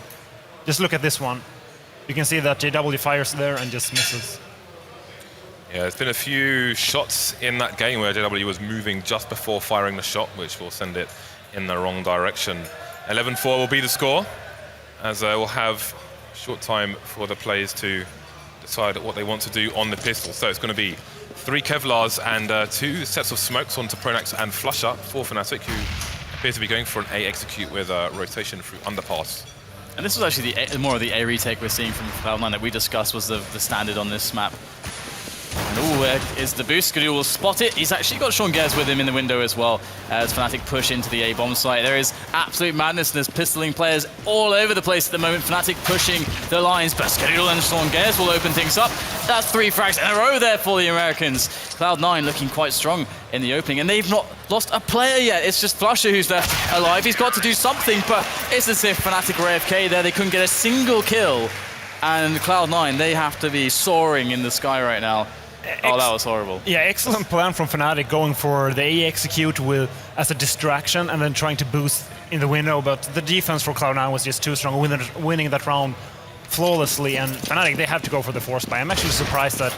Just look at this one. You can see that JW fires there and just misses. Yeah, there's been a few shots in that game where JW was moving just before firing the shot, which will send it in the wrong direction. 11-4 will be the score, as we'll have a short time for the players to decide what they want to do on the pistol. So it's going to be 3 Kevlars and 2 sets of smokes onto pronax and flusha for Fnatic, who appears to be going for an A execute with a rotation through underpass. And this was actually more of the A retake we're seeing from Cloud9 that we discussed was the standard on this map. And there is the boost. Skadoodle will spot it. He's actually got Sean Gares with him in the window as well as Fnatic push into the A bomb site. There is absolute madness, and there's pistoling players all over the place at the moment. Fnatic pushing the lines, but Skadoodle and Sean Gares will open things up. That's 3 frags in a row there for the Americans. Cloud9 looking quite strong in the opening, and they've not lost a player yet. It's just flusha who's left alive. He's got to do something, but it's as if Fnatic were AFK there. They couldn't get a single kill. And Cloud9, they have to be soaring in the sky right now. Oh, that was horrible. Yeah, excellent plan from Fnatic, going for the A execute as a distraction and then trying to boost in the window, but the defense for Cloud9 was just too strong, winning that round flawlessly, and Fnatic, they have to go for the force buy. I'm actually surprised that,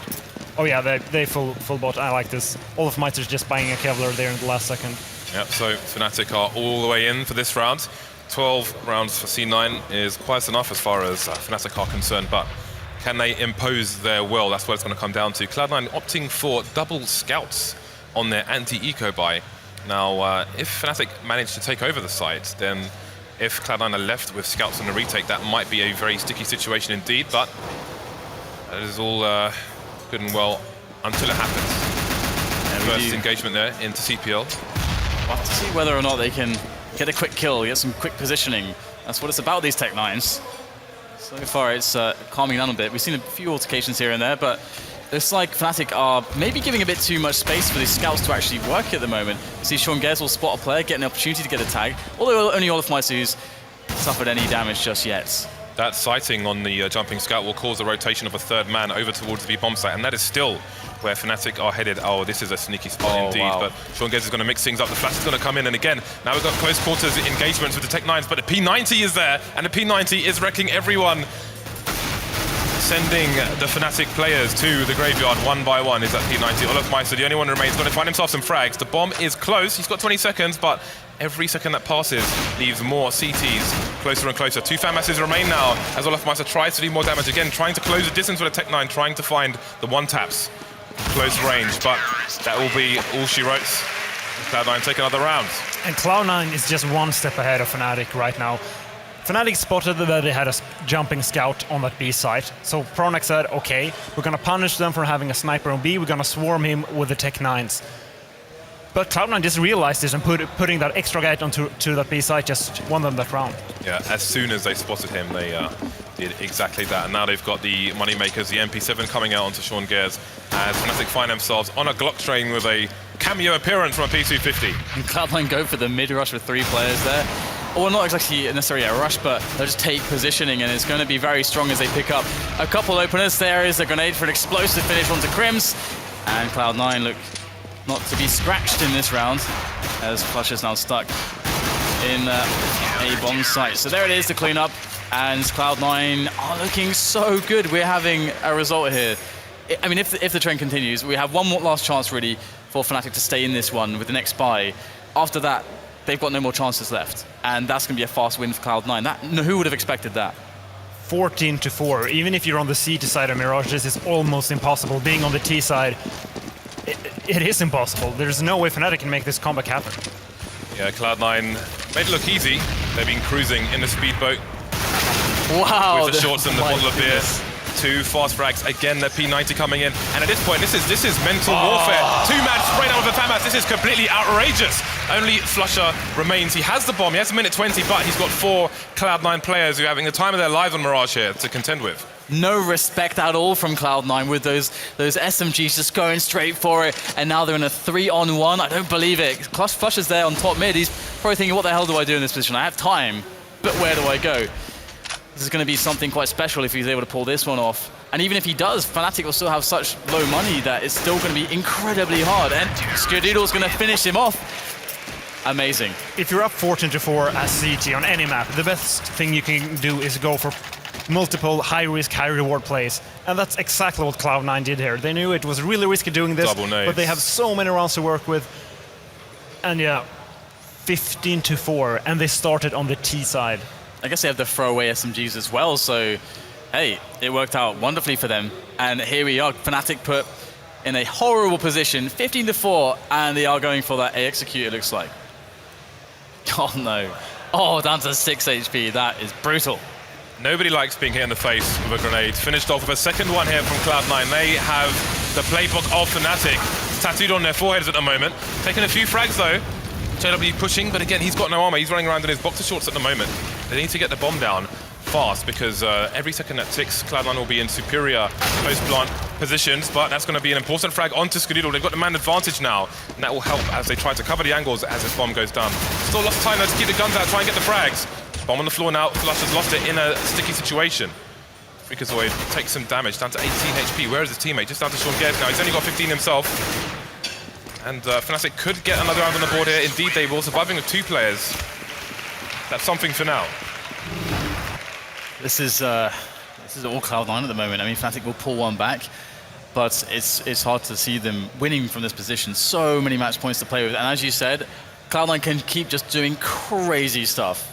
oh yeah, they full bot. I like this. olofmeister's just buying a Kevlar there in the last second. Yep, so Fnatic are all the way in for this round. 12 rounds for C9 is quite enough as far as Fnatic are concerned, but can they impose their will? That's what it's going to come down to. Cloud9 opting for double scouts on their anti-eco buy. Now, if Fnatic manage to take over the site, then if Cloud9 are left with scouts on the retake, that might be a very sticky situation indeed, but that is all good and well until it happens. First engagement there into CPL. We'll have to see whether or not they can get a quick kill, get some quick positioning. That's what it's about, these Tech9s. So far, it's calming down a bit. We've seen a few altercations here and there, but it's like Fnatic are maybe giving a bit too much space for these scouts to actually work at the moment. You see Sean Gares will spot a player, get an opportunity to get a tag, although only olofmeister who's suffered any damage just yet. That sighting on the jumping scout will cause a rotation of a 3rd man over towards the bomb site, and that is still where Fnatic are headed. Oh, this is a sneaky spot indeed, wow. But Sean Gares is going to mix things up. The flash is going to come in, and again, now we've got close quarters engagements with the Tech9s, but the P90 is there, and the P90 is wrecking everyone. sending the Fnatic players to the graveyard one by one is at P90. olofmeister, the only one who remains, going to find himself some frags. The bomb is close. He's got 20 seconds, but every second that passes leaves more CTs closer and closer. 2 fan masses remain now as olofmeister tries to do more damage again, trying to close the distance with a Tech9, trying to find the one-taps. Close range, but that will be all she wrote. Cloud9 take another round. And Cloud9 is just one step ahead of Fnatic right now. Fnatic spotted that they had a jumping scout on that B site, so pronax said, okay, we're gonna punish them for having a sniper on B, we're gonna swarm him with the Tech9s. But Cloud9 just realized this and putting that extra guy onto that B site just won them that round. Yeah, as soon as they spotted him, they did exactly that. And now they've got the moneymakers, the MP7 coming out onto Sean Gares, as Fnatic find themselves on a Glock train with a cameo appearance from a P250. And Cloud9 go for the mid-rush with 3 players there. Or not exactly necessarily a rush, but they'll just take positioning, and it's going to be very strong as they pick up a couple openers. There is a grenade for an explosive finish onto KRIMZ, and Cloud9 look not to be scratched in this round, as flusha is now stuck in a bomb site. So there it is, the cleanup, and Cloud9 are looking so good. We're having a result here. I mean, if the trend continues, we have one more last chance really for Fnatic to stay in this one with the next buy. After that, they've got no more chances left, and that's going to be a fast win for Cloud9. Who would have expected that? 14-4. Even if you're on the C side of Mirage, this is almost impossible. Being on the T side, it is impossible. There's no way Fnatic can make this comeback happen. Yeah, Cloud9 made it look easy. They've been cruising in the speedboat. Wow. With the shorts and the bottle of beer. 2 fast frags, again the P90 coming in, and at this point this is mental warfare. 2-man spray down with a FAMAS. This is completely outrageous. Only flusha remains. He has the bomb, he has a minute 20, but he's got 4 Cloud9 players who are having the time of their lives on Mirage here to contend with. No respect at all from Cloud9 with those SMGs just going straight for it, and now they're in a 3-on-1. I don't believe it. flusha's there on top mid. He's probably thinking, what the hell do I do in this position? I have time, but where do I go? This is going to be something quite special if he's able to pull this one off. And even if he does, Fnatic will still have such low money that it's still going to be incredibly hard. And Skadoodle's going to finish him off. Amazing. If you're up 14-4 as CT on any map, the best thing you can do is go for multiple high-risk, high-reward plays. And that's exactly what Cloud9 did here. They knew it was really risky doing this, but they have so many rounds to work with. And yeah, 15-4, and they started on the T side. I guess they have the throwaway SMGs as well, so hey, it worked out wonderfully for them. And here we are, Fnatic put in a horrible position, 15-4, and they are going for that A execute, it looks like. Oh no. Oh, down to 6 HP, that is brutal. Nobody likes being hit in the face with a grenade. Finished off with a second one here from Cloud9. They have the playbook of Fnatic tattooed on their foreheads at the moment. Taking a few frags though. JW pushing, but again, he's got no armor. He's running around in his boxer shorts at the moment. They need to get the bomb down fast, because every second that ticks, Cloud9 will be in superior post-plant positions, but that's going to be an important frag onto Skadoodle. They've got the man advantage now, and that will help as they try to cover the angles as this bomb goes down. Still lots of time though to keep the guns out, try and get the frags. Bomb on the floor now, flusha's lost it in a sticky situation. fREAKAZOiD takes some damage, down to 18 HP. Where is his teammate? Just down to Sean Gares now. He's only got 15 himself. And Fnatic could get another round on the board here. Indeed, they will, surviving with 2 players. That's something for now. This is all Cloud9 at the moment. I mean, Fnatic will pull one back, but it's hard to see them winning from this position. So many match points to play with, and as you said, Cloud9 can keep just doing crazy stuff.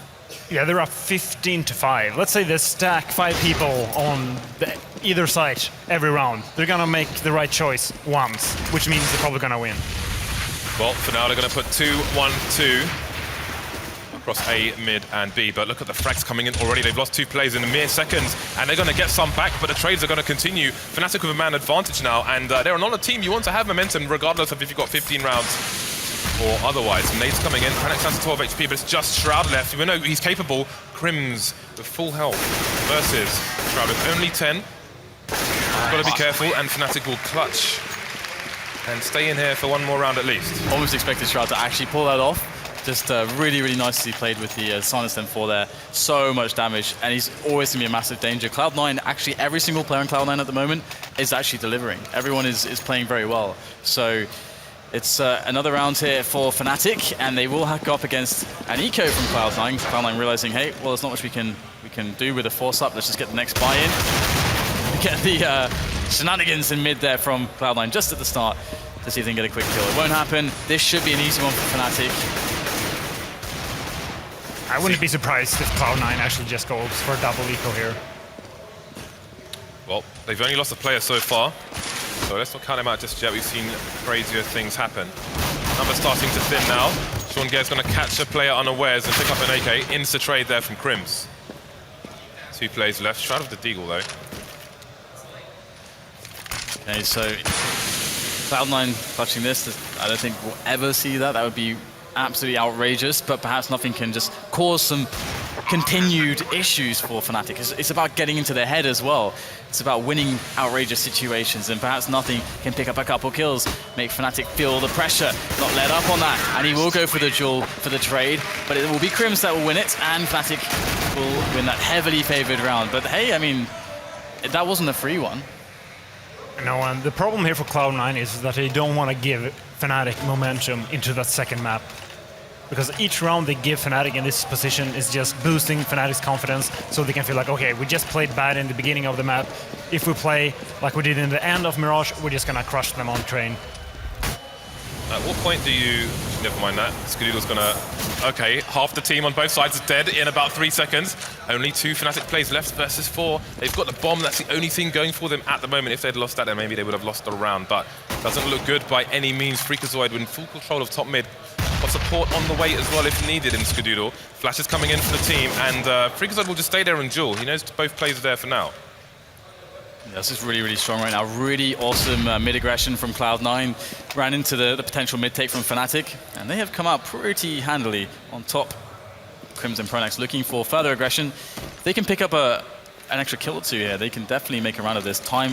Yeah, they're up 15-5. Let's say they stack 5 people on either side every round. They're gonna make the right choice once, which means they're probably gonna win. Well, for now, they're gonna put 2-1-2 across A, mid, and B. But look at the frags coming in already. They've lost 2 plays in a mere seconds, and they're gonna get some back, but the trades are gonna continue. Fnatic with a man advantage now, and they're not a team you want to have momentum, regardless of if you've got 15 rounds or otherwise. Nades coming in, Pronax down to 12 HP, but it's just Shroud left. We know he's capable. KRIMZ with full health versus Shroud with only 10. Got to be careful, and Fnatic will clutch and stay in here for one more round at least. Almost expected Shroud to actually pull that off. Just really, really nicely played with the Silence M4 there. So much damage, and he's always going to be a massive danger. Cloud9, actually every single player in Cloud9 at the moment is actually delivering. Everyone is playing very well. So it's another round here for Fnatic, and they will go up against an eco from Cloud9. Cloud9 realizing, hey, well, there's not much we can do with a force up. Let's just get the next buy-in. get the shenanigans in mid there from Cloud9 just at the start to see if they can get a quick kill. It won't happen. This should be an easy one for Fnatic. I wouldn't be surprised if Cloud9 actually just goes for a double eco here. Well, they've only lost a player so far, so let's not count them out just yet. We've seen crazier things happen. Numbers starting to thin now. Gares going to catch a player unawares and pick up an AK. Insta trade there from KRIMZ. 2 plays left. Shroud of the Deagle though. Okay, so Cloud9 clutching this. I don't think we'll ever see that. That would be absolutely outrageous, but perhaps nothing can just cause some continued issues for Fnatic. It's about getting into their head as well. It's about winning outrageous situations, and perhaps nothing can pick up a couple kills, make Fnatic feel the pressure, not let up on that. And he will go for the duel, for the trade, but it will be KRIMZ that will win it, and Fnatic will win that heavily favored round. But hey, I mean, that wasn't a free one. No, and the problem here for Cloud9 is that they don't want to give Fnatic momentum into that second map. Because each round they give Fnatic in this position is just boosting Fnatic's confidence, so they can feel like, okay, we just played bad in the beginning of the map. If we play like we did in the end of Mirage, we're just gonna crush them on train. At what point do you... Never mind that. Skadoodle's gonna... Okay, half the team on both sides is dead in about 3 seconds. Only 2 Fnatic plays left versus 4. They've got the bomb. That's the only thing going for them at the moment. If they'd lost that, then maybe they would have lost the round. But doesn't look good by any means. FREAKAZOiD in full control of top mid. Got support on the way as well if needed in Skadoodle. Flash is coming in for the team, and FREAKAZOiD will just stay there and duel. He knows both plays are there for now. Yeah, this is really, really strong right now. Really awesome mid-aggression from Cloud9. Ran into the potential mid-take from Fnatic, and they have come out pretty handily on top. KRIMZ and pronax looking for further aggression. If they can pick up an extra kill or 2 here, they can definitely make a round of this. Time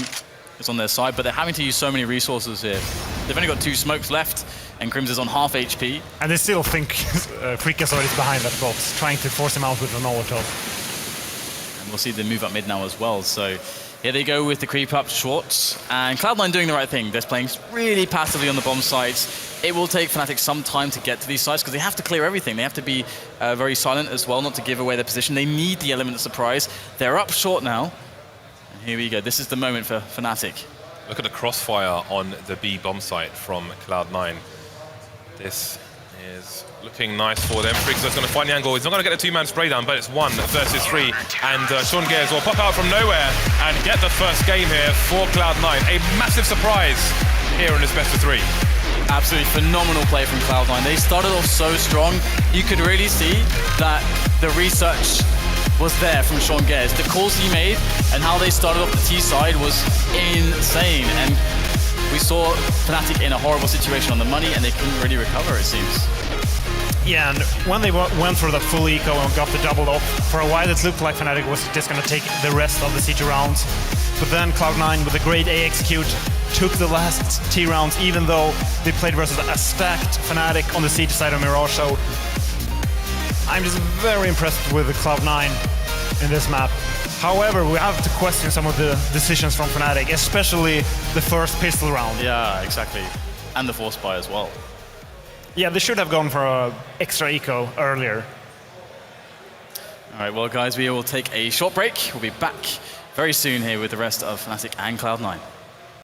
is on their side, but they're having to use so many resources here. They've only got 2 smokes left, and KRIMZ is on half HP. And they still think FREAKAZOiD is behind that box, trying to force him out with a Molotov. And we'll see them move up mid now as well. So here they go with the creep up shorts, and Cloud9 doing the right thing. They're playing really passively on the bomb sites. It will take Fnatic some time to get to these sites because they have to clear everything. They have to be very silent as well, not to give away their position. They need the element of surprise. They're up short now. And here we go. This is the moment for Fnatic. Look at the crossfire on the B bomb site from Cloud9. This is looking nice for them. FREAKAZOid's going to find the angle. He's not going to get a 2-man spray down, but it's 1 versus 3. And Gares will pop out from nowhere and get the first game here for Cloud9. A massive surprise here in this best of 3. Absolutely phenomenal play from Cloud9. They started off so strong. You could really see that the research was there from Gares. The calls he made and how they started off the T side was insane. And we saw Fnatic in a horrible situation on the money, and they couldn't really recover, it seems. Yeah, and when they went for the full eco and got the double off, for a while it looked like Fnatic was just going to take the rest of the CT rounds. But then Cloud9, with a great A execute, took the last T rounds, even though they played versus a stacked Fnatic on the CT side of Mirage. So I'm just very impressed with the Cloud9 in this map. However, we have to question some of the decisions from Fnatic, especially the first pistol round. Yeah, exactly. And the force buy as well. Yeah, they should have gone for an extra eco earlier. All right, well, guys, we will take a short break. We'll be back very soon here with the rest of Fnatic and Cloud9.